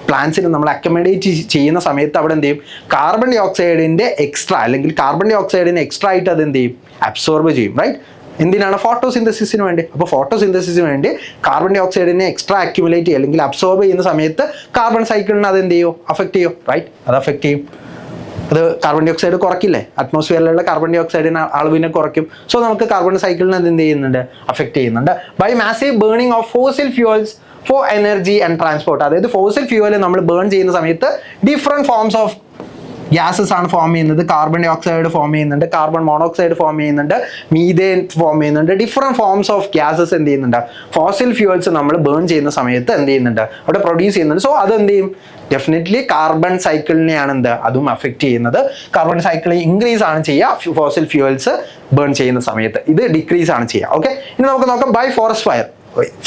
പ്ലാന്റ്സിന് നമ്മൾ അക്കോമഡേറ്റ് ചെയ്യുന്ന സമയത്ത് അവിടെ എന്ത് ചെയ്യും, കാർബൺ ഡൈ ഓക്സൈഡിന്റെ എക്സ്ട്രാ അല്ലെങ്കിൽ കാർബൺ ഡൈ ഓക്സൈഡിന് എക്സ്ട്രാ ആയിട്ട് അത് എന്ത് ചെയ്യും, അബ്സോർബ് ചെയ്യും. റൈറ്റ്, എന്തിനാണ്, ഫോട്ടോസിന്തസിസിന് വേണ്ടി. അപ്പോൾ ഫോട്ടോസിന്തസിസിന് വേണ്ടി കാർബൺ ഡൈ ഓക്സൈഡിനെ എക്സ്ട്രാ അക്യുമുലേറ്റ് ചെയ്യുക അല്ലെങ്കിൽ അബ്സോർബ് ചെയ്യുന്ന സമയത്ത് കാർബൺ സൈക്കിളിന് അത് എന്ത് ചെയ്യും, അഫക്റ്റ് ചെയ്യും. റൈറ്റ്, അത് അഫക്റ്റ് ചെയ്യും. അത് കാർബൺ ഡൈ ഓക്സൈഡ് കുറയ്ക്കില്ലേ, അറ്റ്മോസ്ഫിയറിലുള്ള കാർബൺ ഡൈ ഓക്സൈഡിന് അളവിനെ കുറയ്ക്കും. സോ നമുക്ക് കാർബൺ സൈക്കിളിന് അത് എന്ത് ചെയ്യുന്നുണ്ട്, അഫക്റ്റ് ചെയ്യുന്നുണ്ട്. By massive burning of fossil fuels for energy and transport, അതായത് ഫോസിൽ ഫ്യൂവൽ നമ്മൾ ബേൺ ചെയ്യുന്ന സമയത്ത് ഡിഫറെൻറ്റ് ഫോംസ് ഓഫ് ഗ്യാസസ് ആണ് ഫോം ചെയ്യുന്നത്. കാർബൺ ഡൈ ഓക്സൈഡ് ഫോം ചെയ്യുന്നുണ്ട്, കാർബൺ മോണോക്സൈഡ് ഫോം ചെയ്യുന്നുണ്ട്, മീഥേൻ ഫോം ചെയ്യുന്നുണ്ട്. ഡിഫറെൻറ്റ് ഫോംസ് ഓഫ് ഗ്യാസസ് എന്ത് ചെയ്യുന്നുണ്ട്, ഫോസിൽ ഫ്യൂവൽസ് നമ്മൾ ബേൺ ചെയ്യുന്ന സമയത്ത് എന്ത് ചെയ്യുന്നുണ്ട്, അവിടെ പ്രൊഡ്യൂസ് ചെയ്യുന്നുണ്ട്. സോ അത് എന്ത് ചെയ്യും, ഡെഫിനറ്റ്ലി കാർബൺ സൈക്കിളിനെയാണ് എന്ത് അതും അഫക്റ്റ് ചെയ്യുന്നത്. കാർബൺ സൈക്കിൾ ഇൻക്രീസ് ആണ് ചെയ്യുക ഫോസിൽ ഫ്യൂവൽസ് ബേൺ ചെയ്യുന്ന സമയത്ത്, ഇത് ഡിക്രീസ് ആണ് ചെയ്യുക. ഓക്കെ, ഇനി നമുക്ക് നോക്കാം ബൈ ഫോറസ്റ്റ് ഫയർ.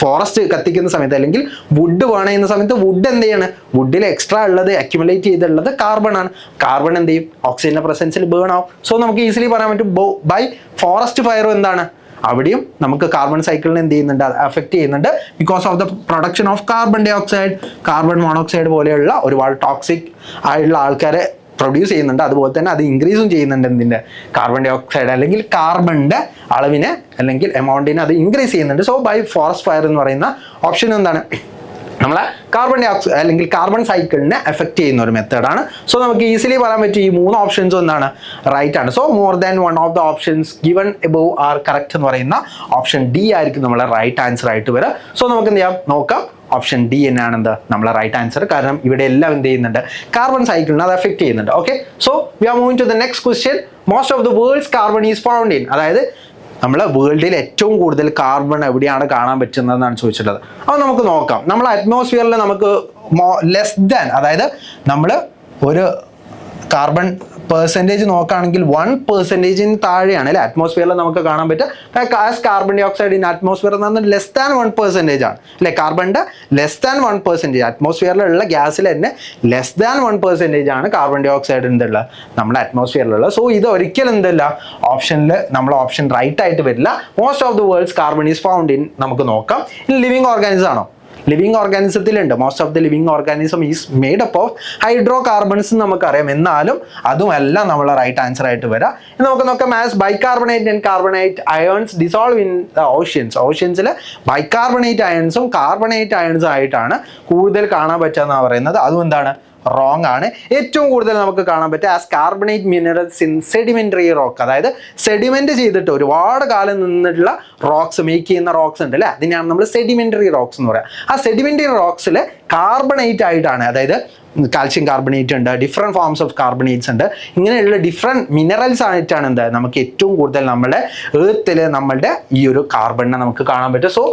ഫോറസ്റ്റ് കത്തിക്കുന്ന സമയത്ത് അല്ലെങ്കിൽ വുഡ് വേണം ചെയ്യുന്ന സമയത്ത് വുഡ് എന്ത് ചെയ്യാണ്, വുഡിൽ എക്സ്ട്രാ ഉള്ളത് അക്യുമുലേറ്റ് ചെയ്തിട്ടുള്ളത് കാർബൺ ആണ്. കാർബൺ എന്ത് ചെയ്യും, ഓക്സിജന്റെ പ്രസൻസിൽ ബേൺ ആവും. സോ നമുക്ക് ഈസിലി പറയാൻ പറ്റും ബൈ ഫോറസ്റ്റ് ഫയറും എന്താണ്, അവിടെയും നമുക്ക് കാർബൺ സൈക്കിളിനെ എന്ത് ചെയ്യുന്നുണ്ട്, അഫക്റ്റ് ചെയ്യുന്നുണ്ട്. Because of the production of carbon dioxide, carbon monoxide പോലെയുള്ള ഒരുപാട് ടോക്സിക് ആയിട്ടുള്ള ആൾക്കാരെ പ്രൊഡ്യൂസ് ചെയ്യുന്നുണ്ട്. അതുപോലെ തന്നെ അത് ഇൻക്രീസും ചെയ്യുന്നുണ്ട് എന്തിൻ്റെ, കാർബൺ ഡൈ ഓക്സൈഡ് അല്ലെങ്കിൽ കാർബണിൻ്റെ അളവിനെ അല്ലെങ്കിൽ എമൗണ്ടിനെ അത് ഇൻക്രീസ് ചെയ്യുന്നുണ്ട്. സോ ബൈ ഫോറസ്റ്റ് ഫയർ എന്ന് പറയുന്ന ഓപ്ഷൻ എന്താണ്, നമ്മളെ കാർബൺ ഡൈ ഓക്സൈഡ് അല്ലെങ്കിൽ കാർബൺ സൈക്കിളിനെ എഫക്റ്റ് ചെയ്യുന്ന ഒരു മെത്തേഡാണ്. സോ നമുക്ക് ഈസിലി പറയാൻ പറ്റും ഈ 3 ഓപ്ഷൻസും എന്താണ്, റൈറ്റ് ആണ്. So more than one of the options given above are correct എന്ന് പറയുന്ന ഓപ്ഷൻ ഡി ആയിരിക്കും നമ്മളെ റൈറ്റ് ആൻസർ ആയിട്ട് വരിക. സോ നമുക്ക് എന്ത് ചെയ്യാം നോക്കാം, ഓപ്ഷൻ ഡി തന്നെയാണ് എന്ത് നമ്മളെ റൈറ്റ് ആൻസർ. കാരണം ഇവിടെ എല്ലാം എന്ത് ചെയ്യുന്നുണ്ട്, കാർബൺ സൈക്കിളിനെ അത് എഫക്റ്റ് ചെയ്യുന്നുണ്ട്. Okay, so we are moving to the next question. Most of the world's carbon is found in, അതായത് നമ്മൾ വേൾഡിൽ ഏറ്റവും കൂടുതൽ കാർബൺ എവിടെയാണ് കാണാൻ പറ്റുന്നതെന്നാണ് ചോദിച്ചിട്ടുള്ളത്. അപ്പോൾ നമുക്ക് നോക്കാം. നമ്മൾ അറ്റ്മോസ്ഫിയറിൽ നമുക്ക് ലെസ് ദാൻ, അതായത് നമ്മൾ ഒരു കാർബൺ പെർസെൻറ്റേജ് നോക്കുകയാണെങ്കിൽ 1% താഴെയാണ് അല്ലെ അറ്റ്മോസ്ഫിയറിൽ നമുക്ക് കാണാൻ പറ്റുക. As carbon dioxide in atmosphere എന്ന് പറഞ്ഞാൽ ലെസ് ദാൻ 1% ആണ് അല്ലെ, കാർബണിൻ്റെ ലെസ് ദാൻ 1%. അറ്റ്മോസ്ഫിയറിലുള്ള ഗ്യാസിൽ തന്നെ ലെസ് ദാൻ 1% ആണ് കാർബൺ ഡൈ ഓക്സൈഡ് എന്തുള്ള നമ്മുടെ അറ്റ്മോസ്ഫിയറിലുള്ള. സോ ഇത് ഒരിക്കലും എന്തല്ല ഓപ്ഷനിൽ നമ്മൾ ഓപ്ഷൻ റൈറ്റ് ആയിട്ട് വരില്ല. Most of the world's carbon is found in, നമുക്ക് നോക്കാം. ഇനി ലിവിങ് ഓർഗാനിസം ആണോ, ലിവിങ് ഓർഗാനിസത്തിലുണ്ട്. Most of the living organism is made up of hydrocarbons നമുക്കറിയാം. എന്നാലും അതുമല്ല നമ്മളെ റൈറ്റ് ആൻസർ ആയിട്ട് വരാം. നമുക്ക് നോക്കാം as bicarbonate and carbonate ions dissolve in the oceans. ഓഷ്യൻസിൽ ബൈകാർബണേറ്റ് അയൺസും കാർബണേറ്റ് അയൺസും ആയിട്ടാണ് കൂടുതൽ കാണാൻ പറ്റുക എന്നാണ് പറയുന്നത്. അതും എന്താണ്, റോങ് ആണ്. ഏറ്റവും കൂടുതൽ നമുക്ക് കാണാൻ പറ്റുക as carbonate minerals in sedimentary rock, അതായത് സെഡിമെന്റ് ചെയ്തിട്ട് ഒരുപാട് കാലം നിന്നിട്ടുള്ള റോക്സ് മേക്ക് ചെയ്യുന്ന റോക്സ് ഉണ്ട് അല്ലേ, അതിനെയാണ് നമ്മൾ സെഡിമെന്ററി റോക്സ് എന്ന് പറയുക. ആ സെഡിമെന്ററി റോക്സിൽ കാർബണേറ്റ് ആയിട്ടാണ്, അതായത് കാൽഷ്യം കാർബണേറ്റ് ഉണ്ട്, ഡിഫറെൻറ്റ് ഫോംസ് ഓഫ് കാർബണേറ്റ്സ് ഉണ്ട്. ഇങ്ങനെയുള്ള ഡിഫറെൻറ്റ് മിനറൽസ് ആയിട്ടാണ് എന്താ നമുക്ക് ഏറ്റവും കൂടുതൽ നമ്മുടെ എർത്തിൽ നമ്മളുടെ ഈ ഒരു കാർബണിനെ നമുക്ക് കാണാൻ പറ്റും. So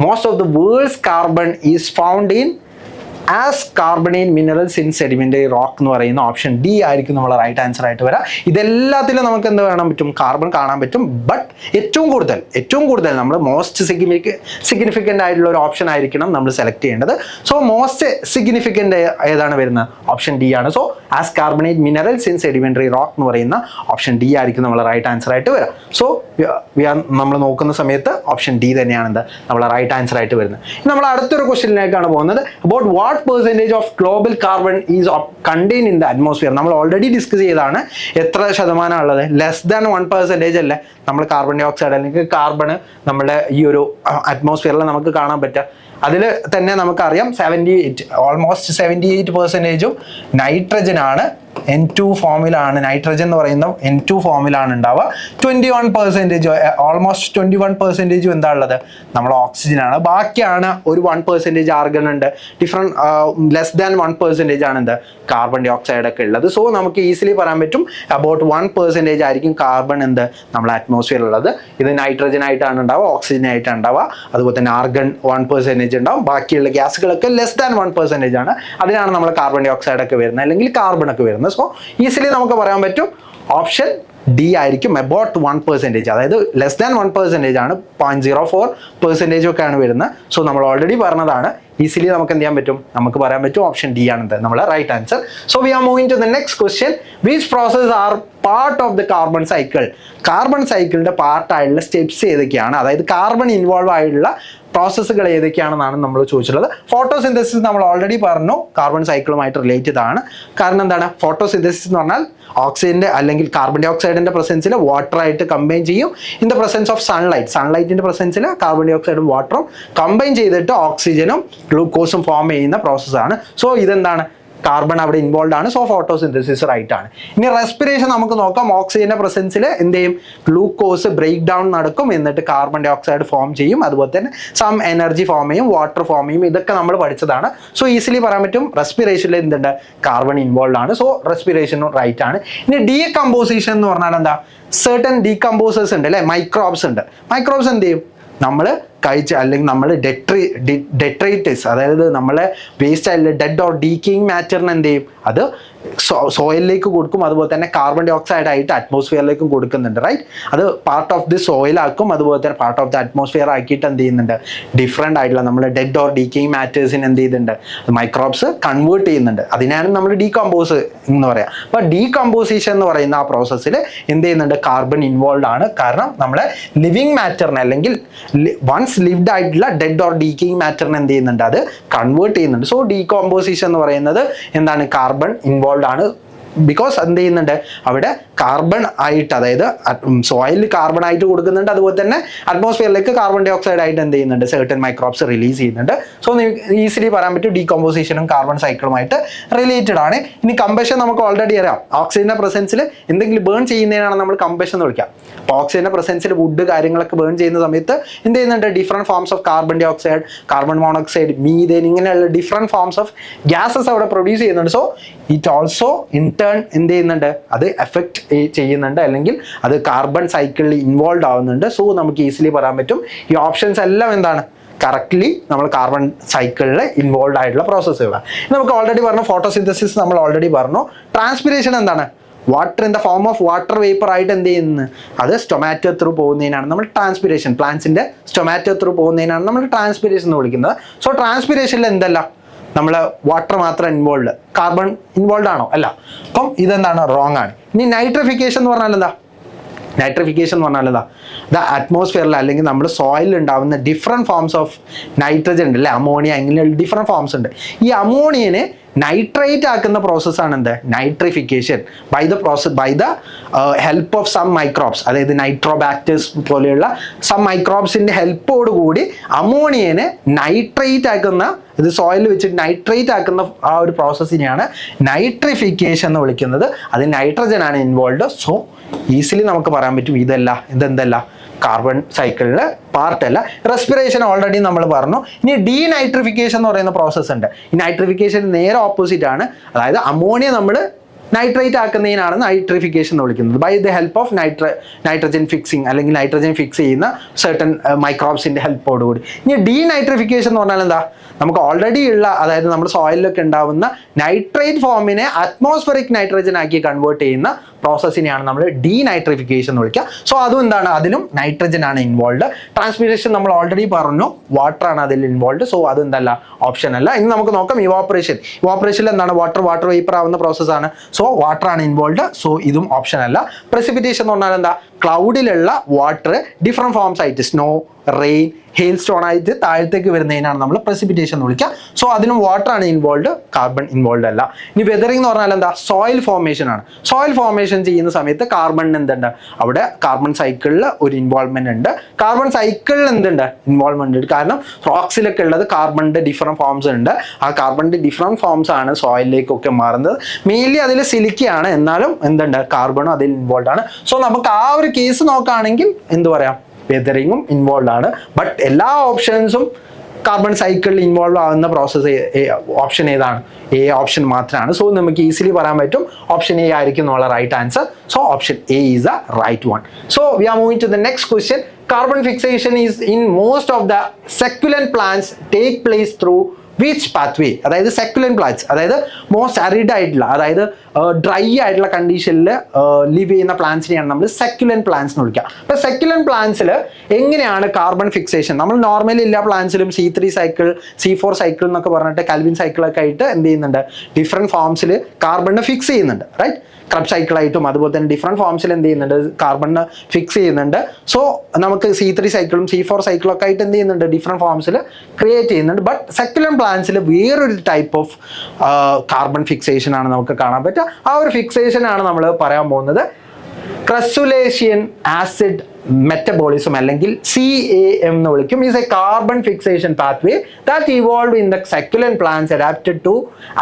most of the world's carbon is found in as carbonate minerals in sedimentary rock എന്ന് പറയുന്ന ഓപ്ഷൻ ഡി ആയിരിക്കും നമ്മളെ റൈറ്റ് ആൻസർ ആയിട്ട് വരാം. ഇതെല്ലാത്തിലും നമുക്ക് എന്ത് കാണാൻ പറ്റും? കാർബൺ കാണാൻ പറ്റും. ബട്ട് ഏറ്റവും കൂടുതൽ നമ്മൾ മോസ്റ്റ് സിഗ്നിഫിക്കൻ്റ് ആയിട്ടുള്ള ഒരു ഓപ്ഷൻ ആയിരിക്കണം നമ്മൾ സെലക്ട് ചെയ്യേണ്ടത്. സോ മോസ്റ്റ് സിഗ്നിഫിക്കൻ്റ് ഏതാണ് വരുന്നത്? ഓപ്ഷൻ ഡി ആണ്. So as carbonate minerals in sedimentary rock എന്ന് പറയുന്ന ഓപ്ഷൻ ഡി ആയിരിക്കും നമ്മളെ റൈറ്റ് ആൻസർ ആയിട്ട് വരാം. സോ നമ്മൾ നോക്കുന്ന സമയത്ത് ഓപ്ഷൻ ഡി തന്നെയാണ് എന്ത് നമ്മളെ റൈറ്റ് ആൻസർ ആയിട്ട് വരുന്നത്. നമ്മൾ അടുത്തൊരു ക്വസ്റ്റ്യനിലേക്കാണ് പോകുന്നത്. About what percentage of global carbon is contain in the atmosphere. നമ്മൾ ഓൾറെഡി ഡിസ്കസ് ചെയ്താണ്. എത്ര ശതമാനം ഉള്ളത്? ലെസ് ദാൻ 1% അല്ലേ നമ്മൾ കാർബൺ ഡൈ ഓക്സൈഡ് അല്ലെങ്കിൽ കാർബൺ നമ്മുടെ ഈ ഒരു അറ്റ്മോസ്ഫിയറിൽ നമുക്ക് കാണാൻ പറ്റുക. അതിൽ തന്നെ നമുക്കറിയാം ഓൾമോസ്റ്റ് 78% നൈട്രജൻ ആണ്. N2 ഫോമിലാണ് നൈട്രജൻ എന്ന് പറയുന്ന N2 ഫോമിലാണ് ഉണ്ടാവുക. 21% ഓൾമോസ്റ്റ് 21% എന്താ ഉള്ളത്? നമ്മൾ ഓക്സിജൻ ആണ്. ബാക്കിയാണ് ഒരു 1% ആർഗൺ ഉണ്ട്. ലെസ് ദാൻ 1% ആണ് എന്ത് കാർബൺ ഡൈ ഓക്സൈഡ് ഒക്കെ ഉള്ളത്. സോ നമുക്ക് ഈസിലി പറയാൻ പറ്റും അബൌട്ട് 1% ആയിരിക്കും കാർബൺ എന്ത് നമ്മളെ അറ്റ്മോസ്ഫിയർ ഉള്ളത്. ഇത് നൈട്രജൻ ആയിട്ടാണ് ഉണ്ടാവുക, ഓക്സിജൻ ആയിട്ടാണ് ഉണ്ടാവുക. അതുപോലെ തന്നെ ആർഗൺ 1% ഉണ്ടാവും. ബാക്കിയുള്ള ഗ്യാസുകളൊക്കെ ലെസ് ദാൻ 1% ആണ്. അതിനാണ് നമ്മൾ കാർബൺ ഡൈ ഓക്സൈഡ് ഒക്കെ വരുന്നത് അല്ലെങ്കിൽ കാർബൺ ഒക്കെ വരുന്നത്. സോ ഈസിലി നമുക്ക് പറയാൻ പറ്റും ഓപ്ഷൻ ഡി ആയിരിക്കും അബൌട്ട് 1%. അതായത് ലെസ് ദാൻ 1% ആണ്. 0.04% ഒക്കെയാണ് വരുന്നത്. സോ നമ്മൾ ഓൾറെഡി പറഞ്ഞതാണ്. ഈസിലി നമുക്ക് എന്ത് ചെയ്യാൻ പറ്റും? നമുക്ക് പറയാൻ പറ്റും ഓപ്ഷൻ ഡി ആണെന്ത് നമ്മളെ right answer. So we are moving to the next question. Which process are part of the carbon cycle? Carbon സൈക്കിളിന്റെ പാർട്ടായിട്ടുള്ള സ്റ്റെപ്സ് ഏതൊക്കെയാണ്? അതായത് കാർബൺ ഇൻവോൾവ് ആയിട്ടുള്ള പ്രോസസ്സുകൾ ഏതൊക്കെയാണെന്നാണ് നമ്മൾ ചോദിച്ചിട്ടുള്ളത്. ഫോട്ടോസിന്തസിസ് നമ്മൾ ഓൾറെഡി പറഞ്ഞു കാർബൺ സൈക്കിളുമായിട്ട് റിലേറ്റഡ് ആണ്. കാരണം എന്താണ്? ഫോട്ടോസിന്തസിസ് എന്ന് പറഞ്ഞാൽ ഓക്സിജന്റെ അല്ലെങ്കിൽ കാർബൺ ഡൈ ഓക്സൈഡിന്റെ പ്രസൻസിൽ വാട്ടർ ആയിട്ട് കമ്പൈൻ ചെയ്യും. ഇൻ ദ പ്രസൻസ് ഓഫ് സൺലൈറ്റിന്റെ പ്രസൻസിൽ കാർബൺ ഡൈ ഓക്സൈഡും വാട്ടറും കമ്പൈൻ ചെയ്തിട്ട് ഓക്സിജനും ഗ്ലൂക്കോസും ഫോം ചെയ്യുന്ന പ്രോസസ്സാണ്. സോ ഇതെന്താണ്? കാർബൺ അവിടെ ഇൻവോൾവ് ആണ്. സോ ഫോട്ടോസിന്തസിസ് റൈറ്റ് ആണ്. ഇനി റെസ്പിറേഷൻ നമുക്ക് നോക്കാം. ഓക്സിജന്റെ പ്രസൻസിൽ എന്ത് ചെയ്യും? ഗ്ലൂക്കോസ് ബ്രേക്ക് ഡൗൺ നടക്കും. എന്നിട്ട് കാർബൺ ഡൈ ഓക്സൈഡ് ഫോം ചെയ്യും. അതുപോലെ തന്നെ സം എനർജി ഫോം ചെയ്യും, വാട്ടർ ഫോം ചെയ്യും. ഇതൊക്കെ നമ്മൾ പഠിച്ചതാണ്. സോ ഈസിലി പറയാൻ പറ്റും റെസ്പിറേഷനിൽ എന്തുണ്ട്? കാർബൺ ഇൻവോൾവ് ആണ്. സോ റെസ്പിറേഷനും റൈറ്റ് ആണ്. ഇനി ഡീകമ്പോസിഷൻ എന്ന് പറഞ്ഞാൽ എന്താ? സെർട്ടൻ ഡീകമ്പോസേഴ്സ് ഉണ്ട് അല്ലെ, മൈക്രോബ്സ് ഉണ്ട്. മൈക്രോബ്സ് എന്ത് ചെയ്യും? നമ്മൾ കഴിച്ച് അല്ലെങ്കിൽ നമ്മൾ ഡെട്രൈറ്റസ് അതായത് നമ്മളെ വേസ്റ്റ് ആയിട്ടുള്ള ഡെഡ് ഓർ ഡീക്കേയിങ് മാറ്ററിന് എന്ത് ചെയ്യും? അത് സോയിലിലേക്ക് കൊടുക്കും. അതുപോലെ തന്നെ കാർബൺ ഡൈ ഓക്സൈഡ് ആയിട്ട് അറ്റ്മോസ്ഫിയറിലേക്കും കൊടുക്കുന്നുണ്ട്. റൈറ്റ്? അത് പാർട്ട് ഓഫ് ദി സോയിലാക്കും. അതുപോലെ തന്നെ പാർട്ട് ഓഫ് ദി അറ്റ്മോസ്ഫിയർ ആക്കിയിട്ട് എന്ത് ചെയ്യുന്നുണ്ട്? ഡിഫറെൻ്റ് ആയിട്ടുള്ള നമ്മൾ ഡെഡ് ഓർ ഡീക്കേയിങ് മാറ്റേഴ്സിന് എന്ത് ചെയ്യുന്നുണ്ട്? മൈക്രോബ്സ് കൺവേർട്ട് ചെയ്യുന്നുണ്ട്. അതിനാണ് നമ്മൾ ഡീകമ്പോസ് എന്ന് പറയാം. അപ്പോൾ ഡീകമ്പോസിഷൻ എന്ന് പറയുന്ന ആ പ്രോസസ്സിൽ എന്ത് ചെയ്യുന്നുണ്ട്? കാർബൺ ഇൻവോൾവ് ആണ്. കാരണം നമ്മളെ ലിവിങ് മാറ്ററിനെ അല്ലെങ്കിൽ വൺസ് ലിവ്ഡ് ആയിട്ടുള്ള ഡെഡ് ഓർ ഡീക്കേയിങ് മാറ്ററിനെ എന്ത് ചെയ്യുന്നുണ്ട്? അത് കൺവേർട്ട് ചെയ്യുന്നുണ്ട്. സോ ഡീകമ്പോസിഷൻ എന്ന് പറയുന്നത് എന്താണ്? കാർബൺ ഇൻവോൾവ് ആണ്. ബിക്കോസ് എന്ത് ചെയ്യുന്നുണ്ട്? അവിടെ കാർബൺ ആയിട്ട് അതായത് സോയിലിൽ കാർബൺ ആയിട്ട് കൊടുക്കുന്നുണ്ട്. അതുപോലെ തന്നെ അറ്റ്മോസ്ഫിയറിലേക്ക് കാർബൺ ഡൈ ഓക്സൈഡ് ആയിട്ട് എന്ത് ചെയ്യുന്നുണ്ട്? സെർട്ടൻ മൈക്രോബ്സ് റിലീസ് ചെയ്യുന്നുണ്ട്. സോ ഈസിലി പറയാൻ പറ്റും ഡീകമ്പോസിഷനും കാർബൺ സൈക്കിളുമായിട്ട് റിലേറ്റഡ് ആണ്. ഇനി കമ്പഷൻ നമുക്ക് ഓൾറെഡി അറിയാം. ഓക്സിജന്റെ പ്രസൻസിൽ എന്തെങ്കിലും ബേൺ ചെയ്യുന്നതിനാണ് നമ്മൾ കമ്പഷൻ എന്ന് വിളിക്കുക. അപ്പോൾ ഓക്സിജന്റെ പ്രസൻസിൽ വുഡ് കാര്യങ്ങളൊക്കെ ബേൺ ചെയ്യുന്ന സമയത്ത് എന്ത് ചെയ്യുന്നുണ്ട്? Different forms of carbon dioxide, carbon monoxide, methane ഇങ്ങനെയുള്ള ഡിഫറെൻറ്റ് ഫോംസ് ഓഫ് ഗ്യാസസ് അവിടെ പ്രൊഡ്യൂസ് ചെയ്യുന്നുണ്ട്. So it also in turn എന്ത് ചെയ്യുന്നുണ്ട്? അത് എഫക്റ്റ് ചെയ്യുന്നുണ്ട് അല്ലെങ്കിൽ അത് കാർബൺ സൈക്കിളിൽ ഇൻവോൾവ് ആവുന്നുണ്ട്. സോ നമുക്ക് ഈസിലി പറയാൻ പറ്റും ഈ ഓപ്ഷൻസ് എല്ലാം എന്താണ്? കറക്റ്റ്ലി നമ്മൾ കാർബൺ സൈക്കിളിൽ ഇൻവോൾവ് ആയിട്ടുള്ള പ്രോസസ്സുകളാണ്. നമുക്ക് ഓൾറെഡി പറഞ്ഞു ഫോട്ടോസിന്തസിസ് നമ്മൾ ഓൾറെഡി പറഞ്ഞു. ട്രാൻസ്പിരേഷൻ എന്താണ്? Water in the form of water vapour ആയിട്ട് എന്ത് ചെയ്യുന്നത്? അത് സ്റ്റൊമാറ്റോ ത്രൂ പോകുന്നതിനാണ് നമ്മൾ ട്രാൻസ്പിരേഷൻ. പ്ലാന്റ്സിന്റെ സ്റ്റൊമാറ്റോ ത്രൂ പോകുന്നതിനാണ് നമ്മൾ ട്രാൻസ്പിരേഷൻ എന്ന് വിളിക്കുന്നത്. സോ ട്രാൻസ്പിരേഷനിൽ എന്തല്ല? നമ്മൾ വാട്ടർ മാത്രം ഇൻവോൾവ്, കാർബൺ ഇൻവോൾവ് ആണോ? അല്ല. അപ്പം ഇതെന്താണ്? റോങ് ആണ്. ഇനി നൈട്രിഫിക്കേഷൻ എന്ന് പറഞ്ഞാൽ എന്താ? നൈട്രിഫിക്കേഷൻ എന്ന് പറഞ്ഞാൽ എന്താ? ദ അറ്റ്മോസ്ഫിയറിൽ അല്ലെങ്കിൽ നമ്മുടെ സോയിലിൽ ഉണ്ടാവുന്ന ഡിഫറെൻറ്റ് ഫോംസ് ഓഫ് നൈട്രജൻ ഉണ്ട് അല്ലേ, അമോണിയ, ഇങ്ങനെയുള്ള ഡിഫറെൻറ്റ് ഫോംസ് ഉണ്ട്. ഈ അമോണിയനെ നൈട്രേറ്റ് ആക്കുന്ന പ്രോസസ്സാണ് എന്ത്? Nitrification. By the help of some microbes, അതായത് നൈട്രോബാക്ടേഴ്സ് പോലെയുള്ള സം മൈക്രോബ്സിൻ്റെ ഹെൽപ്പോട് കൂടി അമോണിയനെ നൈട്രേറ്റ് ആക്കുന്ന, ഇത് സോയിലിൽ വെച്ചിട്ട് നൈട്രേറ്റ് ആക്കുന്ന ആ ഒരു പ്രോസസ്സിനെയാണ് നൈട്രിഫിക്കേഷൻ എന്ന് വിളിക്കുന്നത്. അത് നൈട്രജൻ ആണ് ഇൻവോൾവ്. സോ ഈസിലി നമുക്ക് പറയാൻ പറ്റും ഇതെന്തല്ല? കാർബൺ സൈക്കിളിലെ പാർട്ടല്ല. റെസ്പിറേഷൻ ഓൾറെഡി നമ്മൾ പറഞ്ഞു. ഇനി ഡീനൈട്രിഫിക്കേഷൻ എന്ന് പറയുന്ന പ്രോസസ്സ് ഉണ്ട്. ഈ നൈട്രിഫിക്കേഷൻ നേരെ ഓപ്പോസിറ്റ് ആണ്. അതായത് അമോണിയ നമ്മൾ നൈട്രേറ്റ് ആക്കുന്നതിനാണ് നൈട്രിഫിക്കേഷൻ എന്ന് വിളിക്കുന്നത്. By the help of nitrogen fixing അല്ലെങ്കിൽ നൈട്രജൻ ഫിക്സ് ചെയ്യുന്ന സർട്ടൻ മൈക്രോബ്സിന്റെ ഹെൽപ്പോടുകൂടി. ഇനി ഡീനൈട്രിഫിക്കേഷൻ എന്ന് പറഞ്ഞാൽ എന്താ? നമുക്ക് ഓൾറെഡി ഉള്ള, അതായത് നമ്മുടെ സോയിലൊക്കെ ഉണ്ടാവുന്ന നൈട്രേറ്റ് ഫോമിനെ അറ്റ്മോസ്ഫറിക് നൈട്രജൻ ആക്കി കൺവേർട്ട് ചെയ്യുന്ന പ്രോസസ്സിനെയാണ് നമ്മൾ ഡീനൈട്രിഫിക്കേഷൻ എന്ന് വിളിക്കുക. സോ അതും എന്താണ്? അതിലും നൈട്രജൻ ആണ് ഇൻവോൾവ്. ട്രാൻസ്പിറേഷൻ നമ്മൾ ഓൾറെഡി പറഞ്ഞു, വാട്ടർ ആണ് അതിൽ ഇൻവോൾവ്. സോ അത് എന്തല്ല, ഓപ്ഷൻ അല്ല. ഇനി നമുക്ക് നോക്കാം ഇവാപ്പറേഷൻ. ഇവാപ്പറേഷനിൽ എന്താണ്? വാട്ടർ വേപ്പർ ആവുന്ന പ്രോസസ്സാണ്. സോ വാട്ടർ ആണ് ഇൻവോൾവ്. സോ ഇതും ഓപ്ഷൻ അല്ല. പ്രസിപ്പിറ്റേഷൻ എന്ന് പറഞ്ഞാൽ എന്താ? ക്ലൗഡിലുള്ള വാട്ടർ ഡിഫറെന്റ് ഫോംസ് ആയിട്ട്, സ്നോ, റെയിൻ, ഹെയിൽ സ്റ്റോൺ ആയിട്ട് താഴത്തേക്ക് വരുന്നതിനാണ് നമ്മൾ പ്രസിപ്പിറ്റേഷൻ എന്ന് വിളിക്കുക. സോ അതിനും വാട്ടർ ആണ് ഇൻവോൾവ്, കാർബൺ ഇൻവോൾവ് അല്ല. ഇനി വെതറിംഗ് എന്ന് പറഞ്ഞാൽ എന്താ? സോയിൽ ഫോർമേഷൻ ആണ്. സോയിൽ ഫോർമേഷൻ ചെയ്യുന്ന സമയത്ത് കാർബണിന് എന്തുണ്ട്? അവിടെ കാർബൺ സൈക്കിളിൽ ഒരു ഇൻവോൾവ്മെന്റ് ഉണ്ട്. കാർബൺ സൈക്കിളിൽ എന്തുണ്ട്? ഇൻവോൾവ്മെന്റ് ഉണ്ട്. കാരണം റോക്സിലൊക്കെ ഉള്ളത് കാർബണിന്റെ ഡിഫറെന്റ് ഫോംസ് ഉണ്ട്. ആ കാർബണിന്റെ ഡിഫറെന്റ് ഫോംസ് ആണ് സോയിലിലേക്കൊക്കെ മാറുന്നത്. മെയിൻലി അതിൽ സിലിക്കയാണ്, എന്നാലും എന്തുണ്ട്? കാർബണും അതിൽ ഇൻവോൾവ് ആണ്. സോ നമുക്ക് ആ ഒരു കേസ് നോക്കുകയാണെങ്കിൽ എന്ത് പറയാം? വെതറിങ്ങും ഇൻവോൾവ് ആണ്. ബട്ട് എല്ലാ ഓപ്ഷൻസും കാർബൺ സൈക്കിളിൽ ഇൻവോൾവ് ആവുന്ന പ്രോസസ്സ് ഓപ്ഷൻ ഏതാണ്? എ ഓപ്ഷൻ മാത്രമാണ്. സോ നമുക്ക് ഈസിലി പറയാൻ പറ്റും ഓപ്ഷൻ എ ആയിരിക്കും എന്നുള്ള right answer. So option A is the right one. So we are moving to the next question. Carbon fixation is in most of the succulent plants take place through which pathway? അതായത് സക്യുലന്റ് പ്ലാന്റ്സ്, അതായത് മോസ്റ്റ് അരിഡ് ആയിട്ടുള്ള, അതായത് ഡ്രൈ ആയിട്ടുള്ള കണ്ടീഷനിൽ ലിവ് ചെയ്യുന്ന പ്ലാന്റ്സിനെയാണ് നമ്മൾ സക്യുലന്റ് പ്ലാന്റ്സ് എന്ന് വിളിക്കുക. അപ്പോൾ സക്യുലന്റ് പ്ലാന്റ്സിൽ എങ്ങനെയാണ് കാർബൺ ഫിക്സേഷൻ? നമ്മൾ നോർമലി എല്ലാ പ്ലാന്റ്സിലും C3 സൈക്കിൾ, C4 സൈക്കിൾ എന്നൊക്കെ പറഞ്ഞിട്ട് കാൽവിൻ സൈക്കിളൊക്കെ ആയിട്ട് എന്ത് ചെയ്യുന്നുണ്ട്? ഡിഫറെന്റ് ഫോംസിൽ കാർബണിനെ ഫിക്സ് ചെയ്യുന്നുണ്ട്, റൈറ്റ്? ക്രബ് സൈക്കിളായിട്ടും അതുപോലെ തന്നെ ഡിഫറെന്റ് ഫോംസിൽ എന്ത് ചെയ്യുന്നുണ്ട്? കാർബണിനെ ഫിക്സ് ചെയ്യുന്നുണ്ട്. സോ നമുക്ക് C3 സൈക്കിളും C4 സൈക്കിളും ഒക്കെ ആയിട്ട് എന്ത് ചെയ്യുന്നുണ്ട്? ഡിഫറെന്റ് ഫോംസിൽ ക്രിയേറ്റ് ചെയ്യുന്നുണ്ട്. ബട്ട് സക്യുലന്റ് പ്ലാന്റ്സിൽ വേറൊരു ടൈപ്പ് ഓഫ് കാർബൺ ഫിക്സേഷൻ ആണ് നമുക്ക് കാണാൻ പറ്റുക. ആ ഒരു ഫിക്സേഷൻ ആണ് നമ്മൾ പറയാൻ പോകുന്നത്. ക്രസുലേഷ്യൻ ആസിഡ് മെറ്റബോളിസം അല്ലെങ്കിൽ CAM എന്ന് വിളിക്കും. Is a carbon fixation pathway that evolve in the succulent plants adapted to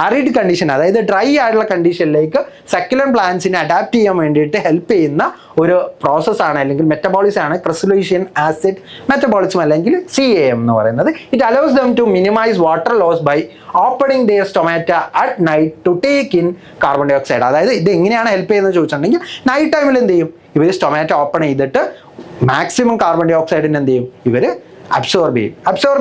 arid condition. അതായത് ഡ്രൈ ആയിട്ടുള്ള കണ്ടീഷനിലേക്ക് സക്യുലന്റ് പ്ലാന്റ്സിനെ അഡാപ്റ്റ് ചെയ്യാൻ വേണ്ടിയിട്ട് ഹെൽപ്പ് ചെയ്യുന്ന ഒരു പ്രോസസ്സാണ് അല്ലെങ്കിൽ മെറ്റബോളിസം ആണ് ക്രസുലേഷ്യൻ ആസിഡ് മെറ്റബോളിസം അല്ലെങ്കിൽ CAM എന്ന് പറയുന്നത്. It allows them to minimize water loss by opening their stomata at night to take in carbon dioxide. അതായത് ഇത് എങ്ങനെയാണ് ഹെൽപ്പ് ചെയ്യുന്നത് ചോദിച്ചിട്ടുണ്ടെങ്കിൽ നൈറ്റ് ടൈമിൽ എന്ത് ചെയ്യും? ഇവർ സ്റ്റൊമാറ്റോ ഓപ്പൺ ചെയ്തിട്ട് മാക്സിമം കാർബൺ ഡൈ ഓക്സൈഡിന് എന്ത് ചെയ്യും? ഇവർ അബ്സോർബ്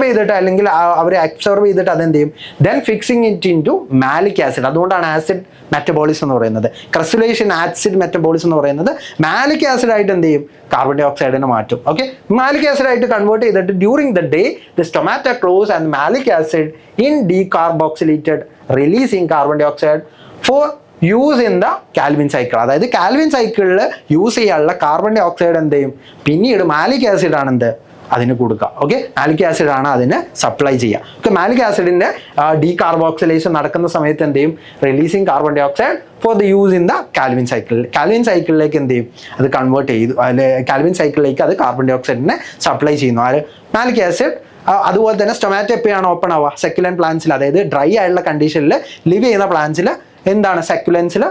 ചെയ്തിട്ട് അല്ലെങ്കിൽ അവർ അബ്സോർബ് ചെയ്തിട്ട് അതെന്ത് ചെയ്യും? Then fixing it into malic acid. അതുകൊണ്ടാണ് ആസിഡ് മെറ്റബോളിസം എന്ന് പറയുന്നത്. ക്രസുലേഷൻ ആസിഡ് മെറ്റബോളിസം എന്ന് പറയുന്നത് മാലിക് ആസിഡ് ആയിട്ട് എന്ത് ചെയ്യും? കാർബൺ ഡൈ ഓക്സൈഡിനെ മാറ്റും. ഓക്കെ, മാലിക് ആസിഡ് ആയിട്ട് കൺവേർട്ട് ചെയ്തിട്ട് during the day the stomata close and malic acid in decarboxylated releasing carbon dioxide for use in the Calvin cycle. അതായത് കാൽവിൻ സൈക്കിളിൽ യൂസ് ചെയ്യാനുള്ള കാർബൺ ഡൈ ഓക്സൈഡ് എന്ത് ചെയ്യും? പിന്നീട് മാലിക് ആസിഡ് ആണ് എന്ത് അതിന് കൊടുക്കുക. ഓക്കെ, മാലിക് ആസിഡ് ആണ് അതിന് സപ്ലൈ ചെയ്യുക. ഓക്കെ, മാലിക് ആസിഡിന്റെ ഡീകാർബോക്സിലേഷൻ നടക്കുന്ന സമയത്ത് എന്ത് ചെയ്യും? Releasing carbon dioxide for the use in the Calvin cycle. Calvin സൈക്കിളിലേക്ക് എന്ത് ചെയ്യും? അത് കൺവേർട്ട് ചെയ്തു. കാൽവിൻ സൈക്കിളിലേക്ക് അത് കാർബൺ ഡൈ ഓക്സൈഡിനെ സപ്ലൈ ചെയ്യുന്നു. ആര്? Malic acid. അതുപോലെ തന്നെ സ്റ്റൊമാറ്റോ എപ്പോഴാണ് ഓപ്പൺ ആവുക? സക്യുലന്റ് പ്ലാന്റ്സിൽ, അതായത് ഡ്രൈ ആയിട്ടുള്ള കണ്ടീഷനിൽ ലിവ് ചെയ്യുന്ന പ്ലാന്റ്സിൽ എന്താണ്? സക്യുലൻസിൽ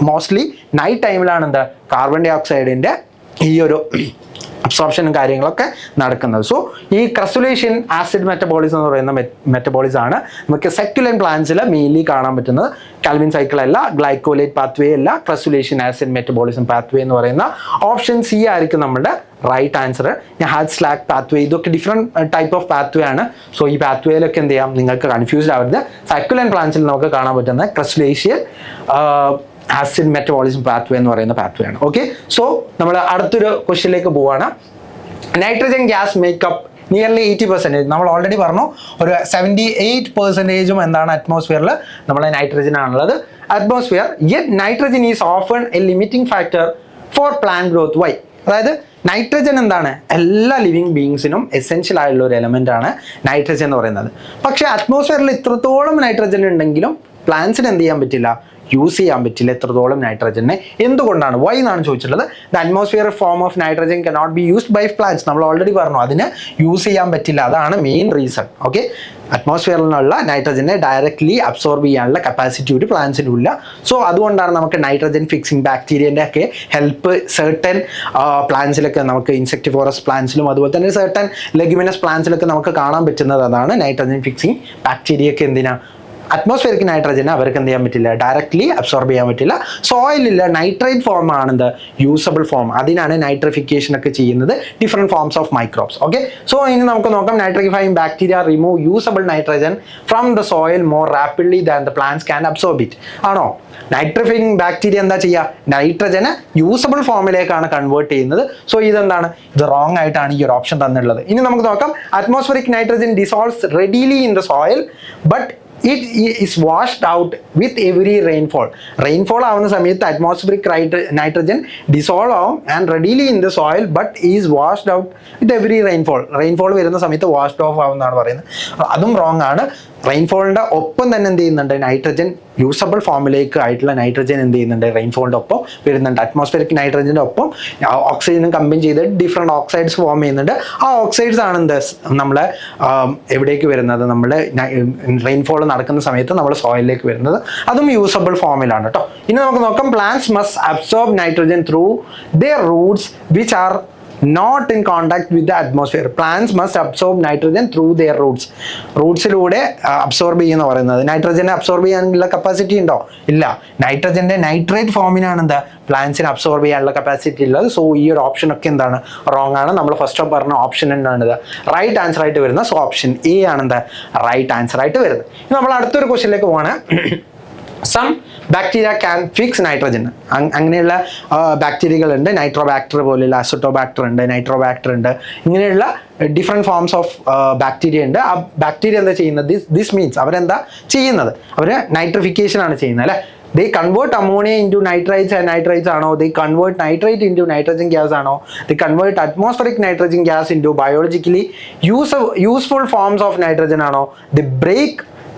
മോസ്റ്റ്ലി നൈറ്റ് ടൈമിലാണ് എന്താ? കാർബൺ ഡൈ ഓക്സൈഡിന്റെ ഈ ഒരു അബ്സോർപ്ഷനും കാര്യങ്ങളൊക്കെ നടക്കുന്നത്. സോ ഈ ക്രസുലേഷ്യൻ ആസിഡ് മെറ്റബോളിസം എന്ന് പറയുന്ന മെറ്റബോളിസം ആണ് നമുക്ക് സക്യുലന്റ് പ്ലാന്റ്സിൽ മെയിൻലി കാണാൻ പറ്റുന്നത്. കാൽവിൻ സൈക്കിൾ അല്ല, ഗ്ലൈക്കോലേറ്റ് പാത്വേ അല്ല, ക്രസുലേഷ്യൻ ആസിഡ് മെറ്റബോളിസം പാത്വേ എന്ന് പറയുന്ന ഓപ്ഷൻ സി ആയിരിക്കും നമ്മുടെ റൈറ്റ് ആൻസർ. ഹാഡ്-സ്ലാക്ക് പാത്വേ, ഇതൊക്കെ ഡിഫറെൻറ്റ് ടൈപ്പ് ഓഫ് പാത്വേ ആണ്. സോ ഈ പാത്വേയിലൊക്കെ എന്ത് ചെയ്യാം? നിങ്ങൾക്ക് കൺഫ്യൂസ്ഡ് ആവരുത്. സക്യുലന്റ് പ്ലാന്റ്സിൽ നമുക്ക് കാണാൻ പറ്റുന്ന ക്രസുലേഷ്യൻ ആസിഡ് മെറ്റബോളിസം പാത്വേ എന്ന് പറയുന്ന പാത്വേ ആണ്. ഓക്കെ, സോ നമ്മൾ അടുത്തൊരു ക്വസ്റ്റ്യനിലേക്ക് പോവാണ്. Nitrogen gas makeup nearly 80%. നമ്മൾ ഓൾറെഡി പറഞ്ഞു ഒരു 78% എന്താണ് അറ്റ്മോസ്ഫിയറിൽ നമ്മളെ നൈട്രജൻ ആണുള്ളത്. Atmosphere yet nitrogen is often a limiting factor for plant growth. Why? അതായത് നൈട്രജൻ എന്താണ്? എല്ലാ ലിവിങ് ബീങ്സിനും എസെൻഷ്യൽ ആയിട്ടുള്ള ഒരു എലമെന്റ് ആണ് നൈട്രജൻ എന്ന് പറയുന്നത്. പക്ഷേ അറ്റ്മോസ്ഫിയറിൽ ഇത്രത്തോളം നൈട്രജൻ ഉണ്ടെങ്കിലും പ്ലാന്റ്സിന് എന്ത് ചെയ്യാൻ പറ്റില്ല? യൂസ് ചെയ്യാൻ പറ്റില്ല എത്രത്തോളം നൈട്രജനെ. എന്തുകൊണ്ടാണ്? വൈ എന്നാണ് ചോദിച്ചിട്ടുള്ളത്. The atmosphere form of nitrogen cannot be used by plants. നമ്മൾ ഓൾറെഡി പറഞ്ഞു അതിന് യൂസ് ചെയ്യാൻ പറ്റില്ല. അതാണ് മെയിൻ റീസൺ. ഓക്കെ, അറ്റ്മോസ്ഫിയറിൽ നിന്നുള്ള നൈട്രജനെ ഡയറക്റ്റ്ലി അബ്സോർബ് ചെയ്യാനുള്ള കപ്പാസിറ്റി ഒരു പ്ലാന്റ്സിനും ഇല്ല. സോ അതുകൊണ്ടാണ് നമുക്ക് നൈട്രജൻ ഫിക്സിങ് ബാക്ടീരിയൻ്റെ ഒക്കെ ഹെൽപ്പ് സർട്ടൻ പ്ലാന്റ്സിലൊക്കെ നമുക്ക് ഇൻസെക്ടിഫോറസ് പ്ലാന്റ്സിലും അതുപോലെ തന്നെ സർട്ടൻ ലെഗ്യുമിനസ് പ്ലാന്റ്സിലൊക്കെ നമുക്ക് കാണാൻ പറ്റുന്നത്. അതാണ് നൈട്രജൻ ഫിക്സിങ് ബാക്ടീരിയ ഒക്കെ എന്തിനാ അറ്റ്മോസ്ഫിയറിക് നൈട്രജനെ അവർക്ക് എന്ത് ചെയ്യാൻ പറ്റില്ല, ഡയറക്ട്ലി അബ്സോർബ് ചെയ്യാൻ പറ്റില്ല. സോയിലില്ല നൈട്രേറ്റ് ഫോം ആണെന്ത് യൂസബിൾ ഫോം, അതിനാണ് നൈട്രിഫിക്കേഷൻ ഒക്കെ ചെയ്യുന്നത്, different forms of microbes. Okay, so ഇനി നമുക്ക് നോക്കാം. Nitrifying bacteria remove usable nitrogen from the soil more rapidly than the plants can absorb it. ആണോ? നൈട്രിഫൈങ് ബാക്ടീരിയ എന്താ ചെയ്യുക, നൈട്രജനെ യൂസബിൾ ഫോമിലേക്കാണ് കൺവേർട്ട് ചെയ്യുന്നത്. സോ ഇതെന്താണ്, ഇത് റോങ് ആയിട്ടാണ് ഈ ഒരു ഓപ്ഷൻ തന്നിട്ടുള്ളത്. ഇനി നമുക്ക് നോക്കാം. Atmospheric nitrogen dissolves readily in the soil but it is washed out with every rainfall. Rainfall ആവുന്ന സമയത്ത് അറ്റ്മോസ്ഫിയറിക് നൈട്രജൻ ഡിസോൾവ് ആവും and readily in the soil but is washed out with every rainfall വരുന്ന സമയത്ത് വാഷ്ഡ് ഓഫ് ആവുമെന്നാണ് പറയുന്നത്. അതും റോങ് ആണ്. റെയിൻഫോളിൻ്റെ ഒപ്പം തന്നെ എന്ത് ചെയ്യുന്നുണ്ട്, നൈട്രജൻ യൂസബിൾ ഫോമിലേക്ക് ആയിട്ടുള്ള നൈട്രജൻ എന്ത് ചെയ്യുന്നുണ്ട്, റെയിൻഫോളിൻ്റെ ഒപ്പം വരുന്നുണ്ട്. അറ്റ്മോസ്ഫിയറിക് നൈട്രജൻ്റെ ഒപ്പം ഓക്സിജനും കമ്പൈൻ ചെയ്തിട്ട് ഡിഫറെൻറ്റ് ഓക്സൈഡ്സ് ഫോം ചെയ്യുന്നുണ്ട്. ആ ഓക്സൈഡ്സ് ആണ് എന്ത് നമ്മളെ എവിടേക്ക് വരുന്നത്, നമ്മുടെ റെയിൻഫോൾ നടക്കുന്ന സമയത്ത് നമ്മുടെ സോയിലിലേക്ക് വരുന്നത്. അതും യൂസബിൾ ഫോമിലാണ് കേട്ടോ. ഇനി നമുക്ക് നോക്കാം. Plants must absorb nitrogen through their roots which are not in contact with the atmosphere. Plants must absorb nitrogen through their roots. റൂട്ട്സിലൂടെ അബ്സോർബ് ചെയ്യുന്ന പറയുന്നത്. നൈട്രജനെ അബ്സോർബ് ചെയ്യാനുള്ള കപ്പാസിറ്റി ഉണ്ടോ? ഇല്ല. നൈട്രജന്റെ നൈട്രേറ്റ് ഫോമിനാണ് എന്താ പ്ലാന്റ്സിന് അബ്സോർബ് ചെയ്യാനുള്ള കപ്പാസിറ്റി ഉള്ളത്. സോ ഈ ഒരു ഓപ്ഷൻ ഒക്കെ എന്താണ്, റോങ് ആണ്. നമ്മൾ ഫസ്റ്റ് പറഞ്ഞ ഓപ്ഷൻ എന്താണിത്, റൈറ്റ് ആൻസർ ആയിട്ട് വരുന്നത്. സോ ഓപ്ഷൻ എ ആണ് എന്താ റൈറ്റ് ആൻസർ ആയിട്ട് വരുന്നത്. നമ്മൾ അടുത്തൊരു ക്വസ്റ്റ്യനിലേക്ക് പോവാണ്. Some bacteria can fix nitrogen. അങ്ങനെയുള്ള ബാക്ടീരിയകളുണ്ട്. നൈട്രോബാക്ടർ പോലെയുള്ള അസറ്റോബാക്ടർ ഉണ്ട്, നൈട്രോബാക്ടർ ഉണ്ട്. ഇങ്ങനെയുള്ള ഡിഫറെൻറ്റ് ഫോംസ് ഓഫ് ബാക്ടീരിയ ഉണ്ട്. ആ ബാക്ടീരിയ എന്താ ചെയ്യുന്നത്, ദിസ് മീൻസ് അവരെന്താ ചെയ്യുന്നത്, അവർ നൈട്രിഫിക്കേഷൻ ആണ് ചെയ്യുന്നത് അല്ലേ. They convert ammonia into nitrites and nitrites ആണോ, they convert nitrate into nitrogen gas ആണോ, they convert atmospheric nitrogen gas into biologically useful forms of nitrogen ആണോ, they break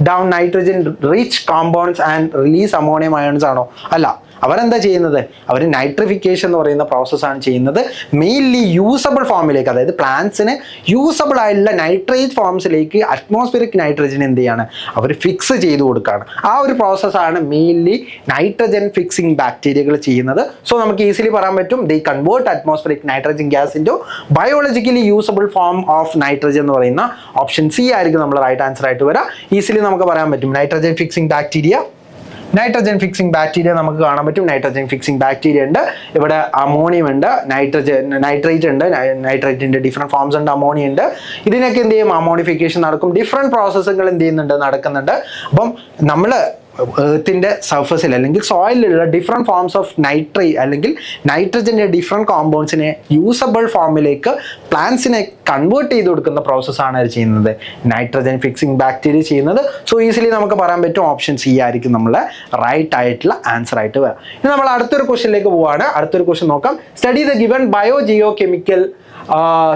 down nitrogen rich compounds and release ammonium ions ആണോ? അല്ല. അവരെന്താ ചെയ്യുന്നത്, അവർ നൈട്രിഫിക്കേഷൻ എന്ന് പറയുന്ന പ്രോസസ്സാണ് ചെയ്യുന്നത്. മെയിൻലി യൂസബിൾ ഫോമിലേക്ക്, അതായത് പ്ലാന്റ്സിന് യൂസബിൾ ആയിട്ടുള്ള നൈട്രേറ്റ് ഫോംസിലേക്ക് അറ്റ്മോസ്ഫിയറിക് നൈട്രജൻ എന്ത് ചെയ്യാണ്, അവർ ഫിക്സ് ചെയ്ത് കൊടുക്കുകയാണ്. ആ ഒരു പ്രോസസ്സാണ് മെയിൻലി നൈട്രജൻ ഫിക്സിങ് ബാക്ടീരിയകൾ ചെയ്യുന്നത്. സോ നമുക്ക് ഈസിലി പറയാൻ പറ്റും, they convert atmospheric nitrogen gas into biologically usable form of nitrogen എന്ന് പറയുന്ന ഓപ്ഷൻ സി ആയിരിക്കും നമ്മൾ റൈറ്റ് ആൻസർ ആയിട്ട് വരാം. ഈസിലി നമുക്ക് പറയാൻ പറ്റും നൈട്രജൻ ഫിക്സിങ് ബാക്ടീരിയ നമുക്ക് കാണാൻ പറ്റും. നൈട്രജൻ ഫിക്സിങ് ബാക്ടീരിയ ഉണ്ട്. ഇവിടെ അമോണിയം ഉണ്ട്, നൈട്രേറ്റ് ഉണ്ട്, നൈട്രേറ്റിന്റെ ഡിഫറെന്റ് ഫോംസ് ഉണ്ട്, അമോണിയ ഉണ്ട്. ഇതിനൊക്കെ എന്ത് ചെയ്യും, അമോണിഫിക്കേഷൻ നടക്കും. ഡിഫറെന്റ് പ്രോസസ്സുകൾ എന്ത് ചെയ്യുന്നുണ്ട്, നടക്കുന്നുണ്ട്. അപ്പം നമ്മൾ എർത്തിന്റെ സർഫസിൽ അല്ലെങ്കിൽ സോയിലുള്ള ഡിഫറെൻറ്റ് ഫോംസ് ഓഫ് അല്ലെങ്കിൽ നൈട്രജൻ്റെ ഡിഫറെൻറ്റ് കോമ്പൗണ്ട്സിനെ യൂസബിൾ ഫോമിലേക്ക് പ്ലാന്റ്സിനെ കൺവേർട്ട് ചെയ്ത് കൊടുക്കുന്ന പ്രോസസ്സാണ് അത് ചെയ്യുന്നത്, നൈട്രജൻ ഫിക്സിങ് ബാക്ടീരിയ ചെയ്യുന്നത്. സോ ഈസിലി നമുക്ക് പറയാൻ പറ്റും ഓപ്ഷൻ സി ആയിരിക്കും നമ്മളെ റൈറ്റ് ആയിട്ടുള്ള ആൻസർ ആയിട്ട് വരാം. ഇനി നമ്മൾ അടുത്തൊരു ക്വസ്റ്റ്യനിലേക്ക് പോവാണ്. അടുത്തൊരു ക്വസ്റ്റ്യൻ നോക്കാം. Study the given bio chemical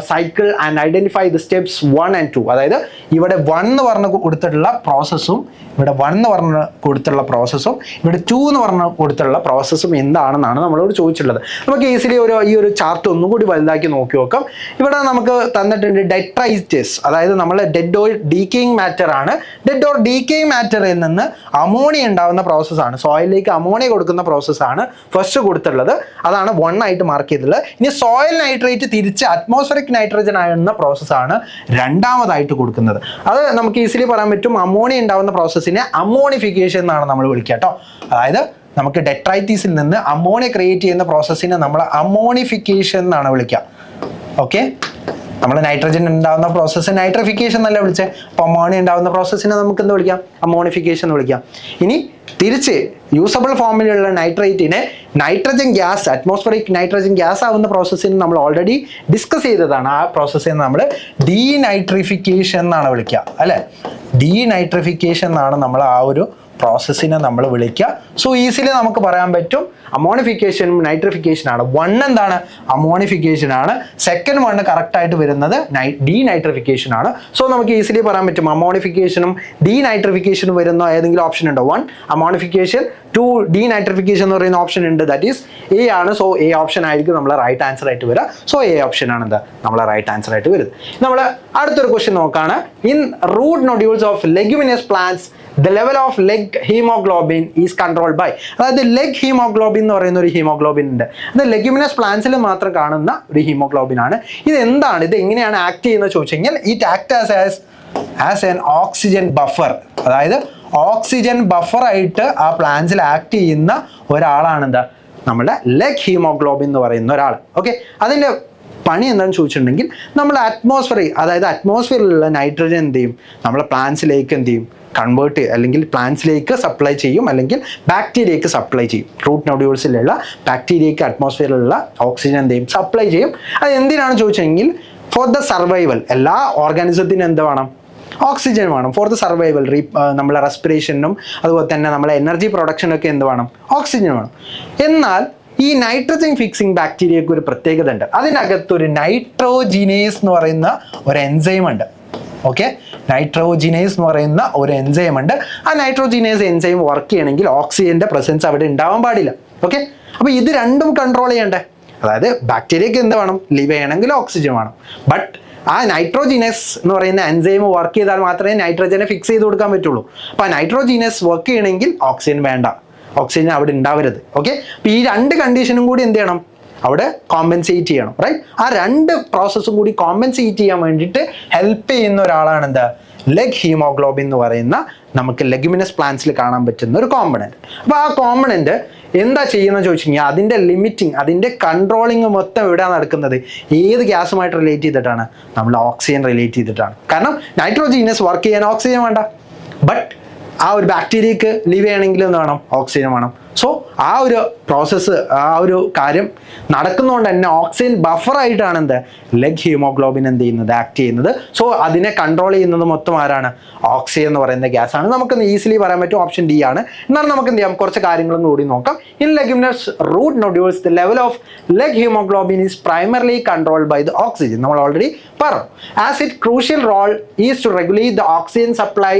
cycle and identify the steps 1 and 2. അതായത് ഇവിടെ 1 എന്ന് പറഞ്ഞ് കൊടുത്തിട്ടുള്ള പ്രോസസ്സും ഇവിടെ 1 എന്ന് പറഞ്ഞ് കൊടുത്തുള്ള പ്രോസസ്സും ഇവിടെ 2 എന്ന് പറഞ്ഞ് കൊടുത്തുള്ള പ്രോസസ്സും എന്താണെന്നാണ് നമ്മളോട് ചോദിച്ചിട്ടുള്ളത്. നമുക്ക് ഈസിലി ഈ ഒരു ചാർട്ട് ഒന്നുകൂടി വലുതാക്കി നോക്കി നോക്കാം. ഇവിടെ നമുക്ക് തന്നിട്ടുണ്ട് ഡെട്രൈറ്റസ്, അതായത് നമ്മൾ ഡെഡ് ഓർ ഡീക്കേയിങ് മാറ്റർ ആണ്. ഡെഡ് ഓർ ഡീക്കേയിങ് മാറ്ററിൽ നിന്ന് അമോണിയ ഉണ്ടാകുന്ന പ്രോസസ്സാണ്, സോയിലിലേക്ക് അമോണിയ കൊടുക്കുന്ന പ്രോസസ്സാണ് ഫസ്റ്റ് കൊടുത്തിട്ടുള്ളത്. അതാണ് 1 ആയിട്ട് മാർക്ക് ചെയ്തിട്ടുള്ളത്. ഇനി സോയിൽ നൈട്രേറ്റ് തിരിച്ച് അറ്റ്മോസ്ഫിയറിക് നൈട്രജൻ ആകുന്ന പ്രോസസ്സാണ് രണ്ടാമതായിട്ട് കൊടുക്കുന്നത്. അത് നമുക്ക് ഈസിലി പറയാൻ പറ്റും, അമോണിയ ഉണ്ടാകുന്ന പ്രോസസ്സിനെ അമോണിഫിക്കേഷൻ എന്നാണ് നമ്മൾ വിളിക്കുക കേട്ടോ. അതായത് നമുക്ക് ഡെട്രൈറ്റീസിൽ നിന്ന് അമോണിയ ക്രിയേറ്റ് ചെയ്യുന്ന പ്രോസസ്സിനെ നമ്മൾ അമോണിഫിക്കേഷൻ എന്നാണ് വിളിക്കുക. ഓക്കെ, നമ്മൾ നൈട്രജൻ ഉണ്ടാകുന്ന പ്രോസസ്സ് നൈട്രിഫിക്കേഷൻ എന്നല്ല വിളിച്ചത്. അപ്പോൾ അമോണിയ ഉണ്ടാകുന്ന പ്രോസസ്സിനെ നമുക്ക് എന്ത് വിളിക്കാം, അമോണിഫിക്കേഷൻ എന്ന് വിളിക്കാം. ഇനി തിരിച്ച് യൂസബിൾ ഫോമിലുള്ള നൈട്രേറ്റിനെ nitrogen gas, atmospheric nitrogen gas ആവുന്ന പ്രോസസ്സിന് നമ്മൾ ഓൾറെഡി ഡിസ്കസ് ചെയ്തതാണ്. ആ പ്രോസസ്സിനെ നമ്മൾ ഡീനൈട്രിഫിക്കേഷൻ എന്നാണ് വിളിക്കുക അല്ലേ. ഡീനൈട്രിഫിക്കേഷൻ എന്നാണ് നമ്മൾ ആ ഒരു പ്രോസസ്സിനെ നമ്മൾ വിളിക്കുക. സോ ഈസിലി നമുക്ക് പറയാൻ പറ്റും അമോണിഫിക്കേഷനും നൈട്രിഫിക്കേഷനാണ്. 1 എന്താണ്, അമോണിഫിക്കേഷൻ ആണ്. സെക്കൻഡ് 1 കറക്റ്റായിട്ട് വരുന്നത് ഡീനൈട്രിഫിക്കേഷൻ ആണ്. സോ നമുക്ക് ഈസിലി പറയാൻ പറ്റും അമോണിഫിക്കേഷനും ഡീനൈട്രിഫിക്കേഷനും വരുന്ന ഏതെങ്കിലും ഓപ്ഷൻ ഉണ്ടോ? 1 അമോണിഫിക്കേഷൻ, 2 ഡീനൈട്രിഫിക്കേഷൻ എന്ന് പറയുന്ന ഓപ്ഷൻ ഉണ്ട്, ദാറ്റ് ഈസ് എ ആണ്. സോ എ ഓപ്ഷൻ ആയിരിക്കും നമ്മളെ റൈറ്റ് ആൻസർ ആയിട്ട് വരിക. സോ എ ഓപ്ഷൻ ആണ് എന്താ നമ്മളെ റൈറ്റ് ആൻസർ ആയിട്ട് വരുന്നത്. നമ്മൾ അടുത്തൊരു ക്വസ്റ്റ്യൻ നോക്കാണ്. In root nodules of leguminous plants the level of leg hemoglobin is controlled by. അതായത് ലെഗ് ഹീമോഗ്ലോബിൻ എന്ന് പറയുന്ന ഒരു ഹീമോഗ്ലോബിൻ ഉണ്ട്. അത് ലെഗ്യുമിനസ് പ്ലാന്റ്സിൽ മാത്രം കാണുന്ന ഒരു ഹീമോഗ്ലോബിൻ ആണ്. ഇത് എന്താണ്, ഇത് എങ്ങനെയാണ് ആക്ട് ചെയ്യുന്നത് ചോദിച്ചു കഴിഞ്ഞാൽ, it act as an oxygen buffer. അതായത് ഓക്സിജൻ ബഫറായിട്ട് ആ പ്ലാന്റ്സിൽ ആക്ട് ചെയ്യുന്ന ഒരാളാണ് എന്താ നമ്മുടെ ലെഗ് ഹീമോഗ്ലോബിൻ എന്ന് പറയുന്ന ഒരാൾ. ഓക്കെ, അതിൻ്റെ പണി എന്താണെന്ന് ചോദിച്ചിട്ടുണ്ടെങ്കിൽ നമ്മൾ അതായത് അറ്റ്മോസ്ഫിയറിലുള്ള നൈട്രജൻ എന്ത് ചെയ്യും, നമ്മളെ പ്ലാന്റ്സിലേക്ക് എന്ത് ചെയ്യും, കൺവേർട്ട് അല്ലെങ്കിൽ പ്ലാന്റ്സിലേക്ക് സപ്ലൈ ചെയ്യും, അല്ലെങ്കിൽ ബാക്ടീരിയക്ക് സപ്ലൈ ചെയ്യും. റൂട്ട് നോഡ്യൂൾസിലുള്ള ബാക്ടീരിയക്ക് അറ്റ്മോസ്ഫിയറിലുള്ള ഓക്സിജൻ എന്ത് ചെയ്യും, സപ്ലൈ ചെയ്യും. അത് എന്തിനാണെന്ന് ചോദിച്ചെങ്കിൽ ഫോർ ദ സർവൈവൽ, എല്ലാ ഓർഗാനിസത്തിനും എന്ത് വേണം, ഓക്സിജൻ വേണം. ഫോർ ദ സർവൈവൽ, നമ്മളെ റെസ്പിറേഷനും അതുപോലെ തന്നെ നമ്മളെ എനർജി പ്രൊഡക്ഷനൊക്കെ എന്ത് വേണം, ഓക്സിജൻ വേണം. എന്നാൽ ഈ നൈട്രജൻ ഫിക്സിങ് ബാക്ടീരിയക്ക് ഒരു പ്രത്യേകത ഉണ്ട്. അതിനകത്തൊരു നൈട്രോജിനേസ് എന്ന് പറയുന്ന ഒരു എൻസൈം ഉണ്ട്. ഓക്കെ, നൈട്രോജിനേസ് എന്ന് പറയുന്ന ഒരു എൻസൈം ഉണ്ട്. ആ നൈട്രോജിനേസ് എൻസൈം വർക്ക് ചെയ്യണമെങ്കിൽ ഓക്സിജന്റെ പ്രസൻസ് അവിടെ ഉണ്ടാവാൻ പാടില്ല. ഓക്കെ, അപ്പോൾ ഇത് രണ്ടും കൺട്രോൾ ചെയ്യണ്ടേ. അതായത് ബാക്ടീരിയക്ക് എന്ത് വേണം, ലിവ് ചെയ്യണമെങ്കിൽ ഓക്സിജൻ വേണം. ബട്ട് ആ നൈട്രോജിനസ് എന്ന് പറയുന്ന എൻസൈം വർക്ക് ചെയ്താൽ മാത്രമേ നൈട്രജനെ ഫിക്സ് ചെയ്ത് കൊടുക്കാൻ പറ്റുള്ളൂ. അപ്പോൾ ആ നൈട്രോജിനസ് വർക്ക് ചെയ്യണമെങ്കിൽ ഓക്സിജൻ വേണ്ട, ഓക്സിജൻ അവിടെ ഉണ്ടാവരുത്. ഓക്കെ, അപ്പോൾ ഈ രണ്ട് കണ്ടീഷനും കൂടി എന്ത് ചെയ്യണം, അവിടെ കോമ്പൻസേറ്റ് ചെയ്യണം. റൈറ്റ്, ആ രണ്ട് പ്രോസസ്സും കൂടി കോമ്പൻസേറ്റ് ചെയ്യാൻ വേണ്ടിയിട്ട് ഹെൽപ്പ് ചെയ്യുന്ന ഒരാളാണ് എന്താ, ലെഗ് ഹീമോഗ്ലോബിൻ എന്ന് പറയുന്ന നമുക്ക് ലെഗ്യുമിനസ് പ്ലാന്റ്സിൽ കാണാൻ പറ്റുന്ന ഒരു കോമ്പണന്റ്. അപ്പോൾ ആ കോമ്പണന്റ് എന്താ ചെയ്യുന്നത് ചോദിച്ചു കഴിഞ്ഞാൽ അതിൻ്റെ ലിമിറ്റിംഗ്, അതിൻ്റെ കൺട്രോളിങ് മൊത്തം എവിടെയാണ് നടക്കുന്നത്, ഏത് ഗ്യാസുമായിട്ട് റിലേറ്റ് ചെയ്തിട്ടാണ്, നമ്മൾ ഓക്സിജൻ റിലേറ്റ് ചെയ്തിട്ടാണ്. കാരണം നൈട്രോജീനസ് വർക്ക് ചെയ്യാൻ ഓക്സിജൻ വേണ്ട, ബട്ട് ആ ഒരു ബാക്ടീരിയക്ക് ലിവ് ചെയ്യണമെങ്കിൽ എന്ത് വേണം, ഓക്സിജൻ വേണം. സോ ആ ഒരു പ്രോസസ്സ്, ആ ഒരു കാര്യം നടക്കുന്നതുകൊണ്ട് തന്നെ ഓക്സിജൻ ബഫറായിട്ടാണ് എന്ത്, ലെഗ് ഹീമോഗ്ലോബിൻ എന്ത് ചെയ്യുന്നത്, ആക്ട് ചെയ്യുന്നത്. സോ അതിനെ കൺട്രോൾ ചെയ്യുന്നത് മൊത്തം ആരാണ്, ഓക്സിജൻ എന്ന് പറയുന്ന ഗ്യാസ് ആണ്. നമുക്ക് ഈസിലി പറയാൻ പറ്റും ഓപ്ഷൻ ഡി ആണ്. എന്നാലും നമുക്ക് എന്ത് ചെയ്യാം, കുറച്ച് കാര്യങ്ങളൊന്നും കൂടി നോക്കാം. In leguminous root nodules the level of leg haemoglobin is primarily controlled by the oxygen. നമ്മൾ ഓൾറെഡി പറഞ്ഞു. As it crucial role is to regulate the oxygen supply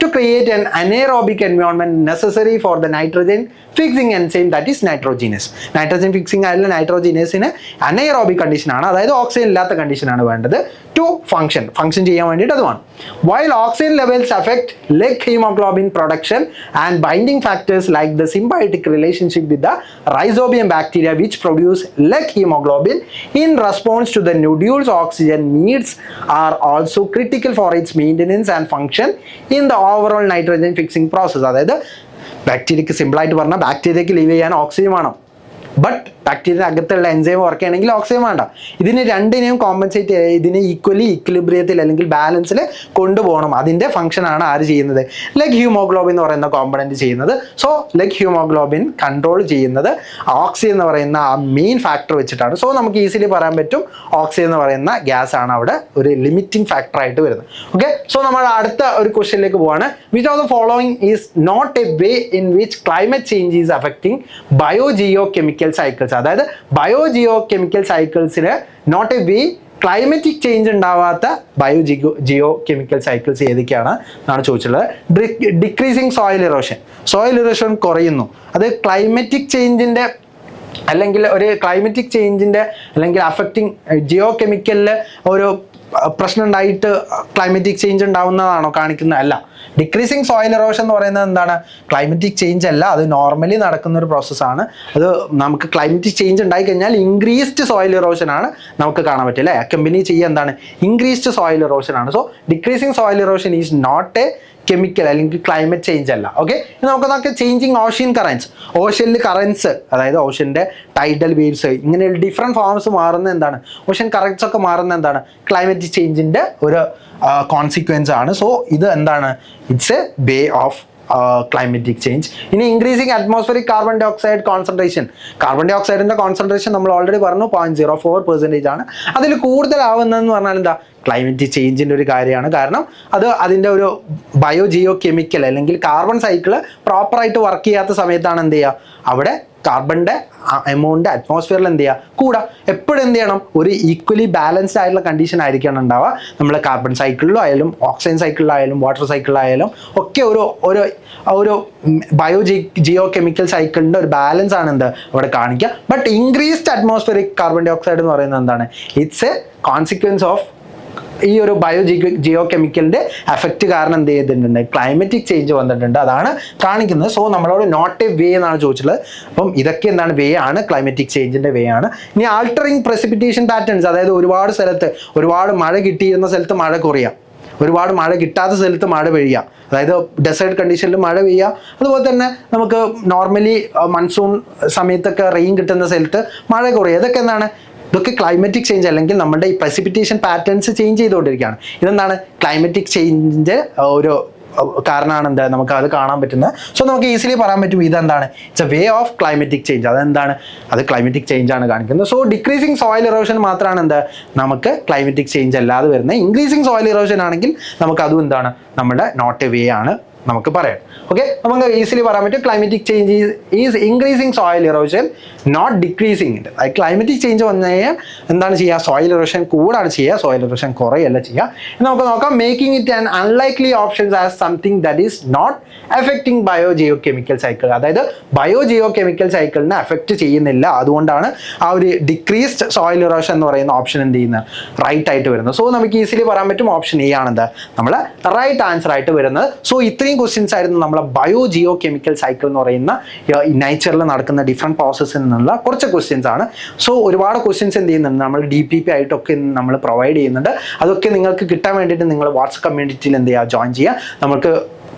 to create an anaerobic environment necessary for the nitrogen fixing enzyme that is nitrogenase. Nitrogen fixing ആയുള്ള നൈട്രോജിനേസിന് അനൈറോബിക് കണ്ടീഷൻ ആണ്, അതായത് ഓക്സിജൻ ഇല്ലാത്ത കണ്ടീഷൻ ആണ് വേണ്ടത് ടു ഫംഗ്ഷൻ ചെയ്യാൻ വേണ്ടിയിട്ട് അത് വേണം. While oxygen levels affect leg hemoglobin production and binding factors like the symbiotic relationship with the rhizobium bacteria which produce leg hemoglobin in response to the nodules, oxygen needs are also critical for its maintenance and function in the overall nitrogen fixing process. അതായത് ബാക്ടീരിയക്ക് സിമ്പിളായിട്ട് പറഞ്ഞാൽ ബാക്ടീരിയക്ക് ലീവ് ചെയ്യാൻ ഓക്സിജൻ വേണം, ബട്ട് ബാക്ടീരിയ അകത്തുള്ള എൻസൈം വർക്ക് ചെയ്യണമെങ്കിൽ ഓക്സിജൻ വേണ്ട. ഇതിന് രണ്ടിനെയും കോമ്പൻസേറ്റ് ചെയ്ത് ഇതിനെ ഈക്വലി ഇക്വിലിബ്രിയത്തിൽ അല്ലെങ്കിൽ ബാലൻസിൽ കൊണ്ടുപോകണം. അതിൻ്റെ ഫംഗ്ഷനാണ് ആര് ചെയ്യുന്നത്, ലെഗ് ഹ്യൂമോഗ്ലോബിൻ എന്ന് പറയുന്ന കോമ്പണൻറ്റ് ചെയ്യുന്നത്. സോ ലെഗ് ഹ്യൂമോഗ്ലോബിൻ കൺട്രോൾ ചെയ്യുന്നത് ഓക്സിജൻ എന്ന് പറയുന്ന ആ മെയിൻ ഫാക്ടർ വെച്ചിട്ടാണ്. സോ നമുക്ക് ഈസിലി പറയാൻ പറ്റും ഓക്സിജൻ എന്ന് പറയുന്ന ഗ്യാസ് ആണ് അവിടെ ഒരു ലിമിറ്റിംഗ് ഫാക്ടർ ആയിട്ട് വരുന്നത്. ഓക്കെ, സോ നമ്മൾ അടുത്ത ഒരു ക്വസ്റ്റ്യനിലേക്ക് പോവാണ്. Which of the following is not a way in which climate change is affecting biogeochemical cycles. അതായത് ബയോജിയോ കെമിക്കൽ സൈക്കിൾസിന് not a way climatic change ഉണ്ടാവാത്ത ജിയോ കെമിക്കൽ സൈക്കിൾസ് ഏതൊക്കെയാണ് എന്നാണ് ചോദിച്ചിട്ടുള്ളത്. ഡിക്രീസിങ് സോയിൽ ഇറോഷൻ കുറയുന്നു. അത് ക്ലൈമറ്റിക് ചേഞ്ചിൻ്റെ അല്ലെങ്കിൽ ഒരു ക്ലൈമറ്റിക് ചേഞ്ചിൻ്റെ അല്ലെങ്കിൽ അഫക്റ്റിംഗ് ജിയോ കെമിക്കലിൽ ഒരു പ്രശ്നം ഉണ്ടായിട്ട് ക്ലൈമറ്റിക് ചേഞ്ച് ഉണ്ടാവുന്നതാണോ കാണിക്കുന്നത്? അല്ല. ഡിക്രീസിങ് സോയിൽ ഇറോഷൻ എന്ന് പറയുന്നത് എന്താണ്, ക്ലൈമറ്റിക് ചേഞ്ച് അല്ല, അത് നോർമലി നടക്കുന്ന ഒരു പ്രോസസ്സാണ്. അത് നമുക്ക് ക്ലൈമറ്റിക് ചേഞ്ച് ഉണ്ടായി കഴിഞ്ഞാൽ ഇൻക്രീസ്ഡ് സോയിൽ ഇറോഷൻ ആണ് നമുക്ക് കാണാൻ പറ്റില്ല. കമ്പനി ചെയ്യുക എന്താണ്, ഇൻക്രീസ്ഡ് സോയിൽ ഇറോഷൻ ആണ്. So decreasing soil erosion is not a chemical അല്ലെങ്കിൽ ക്ലൈമറ്റ് ചേഞ്ച് അല്ല. ഓക്കെ, നമുക്ക് ചേഞ്ചിങ് ഓഷ്യൻ കറൻസ്, ഓഷ്യനിൽ കറൻസ് അതായത് ഓഷ്യൻ്റെ ടൈഡൽ വേവ്സ് ഇങ്ങനെ ഡിഫറെൻറ്റ് ഫോംസ് മാറുന്ന എന്താണ്, ഓഷ്യൻ കറൻസ് ഒക്കെ മാറുന്ന എന്താണ്, ക്ലൈമറ്റ് ചേഞ്ചിൻ്റെ ഒരു കോൺസിക്വൻസ് ആണ്. സോ ഇത് എന്താണ്, it's a way of climatic change. ഇനി increasing atmospheric carbon dioxide concentration. Carbon ഡൈ ഓക്സൈഡിൻ്റെ കോൺസെൻട്രേഷൻ നമ്മൾ ഓൾറെഡി പറഞ്ഞു 0.04% ആണ്. അതിൽ കൂടുതലാവുന്നതെന്ന് പറഞ്ഞാൽ എന്താ, ക്ലൈമറ്റ് ചേഞ്ചിൻ്റെ ഒരു കാര്യമാണ്. കാരണം അത് അതിൻ്റെ ഒരു ബയോജിയോ കെമിക്കൽ അല്ലെങ്കിൽ കാർബൺ സൈക്കിള് പ്രോപ്പറായിട്ട് വർക്ക് ചെയ്യാത്ത സമയത്താണ് എന്ത് ചെയ്യുക, അവിടെ കാർബണിൻ്റെ എമൗണ്ട് അറ്റ്മോസ്ഫിയറിൽ എന്ത് ചെയ്യുക, കൂടാ. എപ്പോഴും എന്ത് ചെയ്യണം, ഒരു ഈക്വലി ബാലൻസ്ഡ് ആയിട്ടുള്ള കണ്ടീഷൻ ആയിരിക്കണം ഉണ്ടാവുക. നമ്മൾ കാർബൺ സൈക്കിളിലായാലും ഓക്സിജൻ സൈക്കിളിലായാലും വാട്ടർ സൈക്കിളിലായാലും ഒക്കെ ഒരു ജിയോ കെമിക്കൽ സൈക്കിളിൻ്റെ ഒരു ബാലൻസ് ആണ് എന്ത് അവിടെ കാണിക്കുക. But increased atmospheric carbon dioxide എന്ന് പറയുന്നത് എന്താണ്, ഇറ്റ്സ് എ കോൺസിക്വൻസ് ഓഫ് ഈ ഒരു ജിയോ കെമിക്കലിൻ്റെ എഫക്റ്റ് കാരണം എന്ത് ചെയ്തിട്ടുണ്ട്, ക്ലൈമറ്റിക് ചേഞ്ച് വന്നിട്ടുണ്ട്. അതാണ് കാണിക്കുന്നത്. സോ നമ്മളോട് നോട്ട് എ വേ എന്നാണ് ചോദിച്ചിട്ടുള്ളത്. അപ്പം ഇതൊക്കെ എന്താണ്, വേ ആണ്, ക്ലൈമറ്റിക് ചേഞ്ചിൻ്റെ വേ ആണ്. ഇനി ആൾട്ടറിങ് പ്രസിപ്പിറ്റേഷൻ പാറ്റേൺസ്, അതായത് ഒരുപാട് സ്ഥലത്ത് ഒരുപാട് മഴ കിട്ടിയിരുന്ന സ്ഥലത്ത് മഴ കുറയാം, ഒരുപാട് മഴ കിട്ടാത്ത സ്ഥലത്ത് മഴ പെയ്യുക, അതായത് ഡെസേർട്ട് കണ്ടീഷനിൽ മഴ പെയ്യുക. അതുപോലെ തന്നെ നമുക്ക് നോർമലി മൺസൂൺ സമയത്തൊക്കെ റെയിൻ കിട്ടുന്ന സ്ഥലത്ത് മഴ കുറയുക. ഇതൊക്കെ എന്താണ്? ഇതൊക്കെ ക്ലൈമറ്റിക് ചേഞ്ച്, അല്ലെങ്കിൽ നമ്മുടെ ഈ പ്രസിപ്പിറ്റേഷൻ പാറ്റേൺസ് ചേഞ്ച് ചെയ്തുകൊണ്ടിരിക്കുകയാണ്. ഇതെന്താണ്? ക്ലൈമറ്റിക് ചേഞ്ച് ഒരു കാരണമാണ് എന്താ നമുക്ക് അത് കാണാൻ പറ്റുന്നത്. സോ നമുക്ക് ഈസിലി പറയാൻ പറ്റും ഇതെന്താണ്? It's a way of climatic change. അതെന്താണ്? അത് ക്ലൈമറ്റിക് ചേഞ്ച് ആണ് കാണിക്കുന്നത്. സോ ഡിക്രീസിങ് സോയിൽ ഇറോഷൻ മാത്രമാണ് എന്താ നമുക്ക് ക്ലൈമറ്റിക് ചേഞ്ച് അല്ലാതെ വരുന്നത്. ഇൻക്രീസിങ് സോയിൽ ഇറോഷൻ ആണെങ്കിൽ നമുക്ക് അതും എന്താണ്? നമ്മുടെ നോട്ട് എ വേ ആണ് നമുക്ക് പറയാം. ഓക്കെ, നമുക്ക് ഈസിലി പറയാൻ പറ്റും climatic change is increasing soil erosion, not decreasing it. അത് ക്ലൈമറ്റിക് ചേഞ്ച് വന്നു കഴിഞ്ഞാൽ എന്താണ് ചെയ്യുക? സോയിൽ ഇറോഷൻ കൂടാണ് ചെയ്യുക, സോയിൽ ഇറോഷൻ കുറയല്ല ചെയ്യുക. നമുക്ക് നോക്കാം, making it an unlikely options as something that is not affecting biogeochemical cycle. അതായത് ബയോ ജിയോ കെമിക്കൽ സൈക്കിളിനെ എഫക്റ്റ് ചെയ്യുന്നില്ല, അതുകൊണ്ടാണ് ആ ഒരു ഡിക്രീസ്ഡ് സോയിൽ ഇറോഷൻ എന്ന് പറയുന്ന ഓപ്ഷൻ എന്ത് ചെയ്യുന്നത്? റൈറ്റ് ആയിട്ട് വരുന്നത്. സോ നമുക്ക് ഈസിലി പറയാൻ പറ്റും ഓപ്ഷൻ എ ആണെന്ത് നമ്മൾ റൈറ്റ് ആൻസർ ആയിട്ട് വരുന്നത്. സോ ഇത്രയും ക്വസ്റ്റ്യൻസ് ആയിരുന്നു നമ്മളെ ബയോ ജിയോ കെമിക്കൽ സൈക്കിൾ എന്ന് പറയുന്ന നേച്ചറിൽ നടക്കുന്ന ഡിഫറെൻറ്റ് പ്രോസസ്സിൽ നിന്നുള്ള കുറച്ച് ക്വസ്റ്റ്യൻസ് ആണ്. സോ ഒരുപാട് ക്വസ്റ്റ്യൻസ് എന്ത് ചെയ്യുന്നുണ്ട്? നമ്മൾ DPP ആയിട്ടൊക്കെ നമ്മൾ പ്രൊവൈഡ് ചെയ്യുന്നുണ്ട്. അതൊക്കെ നിങ്ങൾക്ക് കിട്ടാൻ വേണ്ടിയിട്ട് നിങ്ങൾ വാട്സ്ആപ്പ് കമ്മ്യൂണിറ്റിയിൽ എന്ത് ചെയ്യുക? ജോയിൻ ചെയ്യുക. നമുക്ക്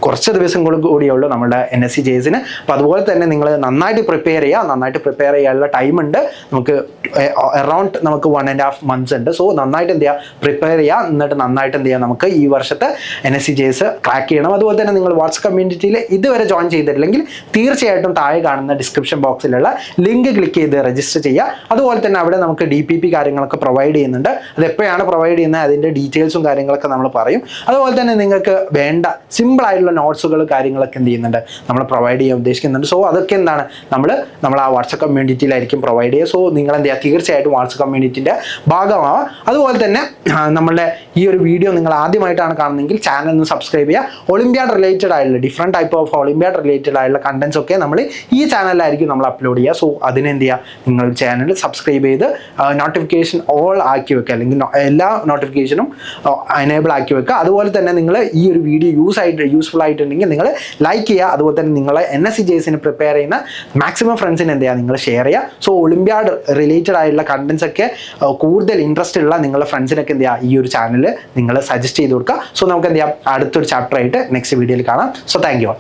കുറച്ച് ദിവസം കൂടിയുള്ളൂ നമ്മുടെ NSC JS-ന്. അപ്പോൾ അതുപോലെ തന്നെ നിങ്ങൾ നന്നായിട്ട് പ്രിപ്പയർ ചെയ്യുക. നന്നായിട്ട് പ്രിപ്പയർ ചെയ്യാനുള്ള ടൈം ഉണ്ട് നമുക്ക്, അറൗണ്ട് നമുക്ക് 1.5 months ഉണ്ട്. സോ നന്നായിട്ട് എന്ത് ചെയ്യുക? പ്രിപ്പയർ ചെയ്യുക. എന്നിട്ട് നന്നായിട്ട് എന്ത് ചെയ്യുക? നമുക്ക് ഈ വർഷത്തെ NSC JS ക്രാക്ക് ചെയ്യണം. അതുപോലെ തന്നെ നിങ്ങൾ വാട്സ്ആപ്പ് കമ്മ്യൂണിറ്റിയിൽ ഇതുവരെ ജോയിൻ ചെയ്തിട്ടില്ലെങ്കിൽ തീർച്ചയായിട്ടും താഴെ കാണുന്ന ഡിസ്ക്രിപ്ഷൻ ബോക്സിലുള്ള ലിങ്ക് ക്ലിക്ക് ചെയ്ത് രജിസ്റ്റർ ചെയ്യുക. അതുപോലെ തന്നെ അവിടെ നമുക്ക് DPP കാര്യങ്ങളൊക്കെ പ്രൊവൈഡ് ചെയ്യുന്നുണ്ട്. അത് എപ്പോഴാണ് പ്രൊവൈഡ് ചെയ്യുന്നത് അതിൻ്റെ ഡീറ്റെയിൽസും കാര്യങ്ങളൊക്കെ നമ്മൾ പറയും. അതുപോലെ തന്നെ നിങ്ങൾക്ക് വേണ്ട സിമ്പിൾ ആയിട്ടുള്ള നോട്ട്സുകൾ കാര്യങ്ങളൊക്കെ എന്ത് ചെയ്യുന്നുണ്ട്? നമ്മൾ പ്രൊവൈഡ് ചെയ്യാൻ ഉദ്ദേശിക്കുന്നുണ്ട്. സോ അതൊക്കെ എന്താണ്? നമ്മൾ ആ വാട്സ്ആപ്പ് കമ്മ്യൂണിറ്റിയിലായിരിക്കും പ്രൊവൈഡ് ചെയ്യുക. സോ നിങ്ങൾ എന്ത് ചെയ്യുക? തീർച്ചയായിട്ടും വാട്സ്ആപ്പ് കമ്മ്യൂണിറ്റിൻ്റെ ഭാഗമാവുക. അതുപോലെ തന്നെ നമ്മളുടെ ഈ ഒരു വീഡിയോ നിങ്ങൾ ആദ്യമായിട്ടാണ് കാണുന്നതെങ്കിൽ ചാനൽ ഒന്ന് സബ്സ്ക്രൈബ് ചെയ്യുക. ഒളിമ്പ്യാഡ് റിലേറ്റഡ് ആയിട്ടുള്ള different type of Olympiad related ആയിട്ടുള്ള കണ്ടൻസ് ഒക്കെ നമ്മൾ ഈ ചാനലിലായിരിക്കും നമ്മൾ അപ്ലോഡ് ചെയ്യുക. സോ അതിനെന്ത് ചെയ്യുക? നിങ്ങൾ ചാനൽ സബ്സ്ക്രൈബ് ചെയ്ത് നോട്ടിഫിക്കേഷൻ ഓൾ ആക്കി വെക്കുക, അല്ലെങ്കിൽ എല്ലാ നോട്ടിഫിക്കേഷനും എനേബിൾ ആക്കി വെക്കുക. അതുപോലെ തന്നെ നിങ്ങൾ ഈ ഒരു വീഡിയോ യൂസ്ഫുൾ ആയിട്ടുണ്ടെങ്കിൽ നിങ്ങൾ ലൈക്ക് ചെയ്യുക. അതുപോലെ തന്നെ നിങ്ങളെ NSC JS-ന് പ്രിപ്പയർ ചെയ്യുന്ന മാക്സിമം ഫ്രണ്ട്സിന് എന്ത് ചെയ്യുക? നിങ്ങൾ ഷെയർ ചെയ്യുക. സോ ഒളിമ്പ്യാഡ് റിലേറ്റഡ് ആയിട്ടുള്ള കണ്ടൻസ് ഒക്കെ കൂടുതൽ ഇൻട്രസ്റ്റ് ഉള്ള നിങ്ങളുടെ ഫ്രണ്ട്സിനൊക്കെ എന്ത് ചെയ്യുക? ഈ ഒരു ചാനൽ നിങ്ങൾ സജസ്റ്റ് ചെയ്ത് കൊടുക്കുക. സോ നമുക്ക് എന്ത് ചെയ്യാം? അടുത്തൊരു ചാപ്റ്റർ ആയിട്ട് നെക്സ്റ്റ് വീഡിയോയിൽ കാണാം. So thank you.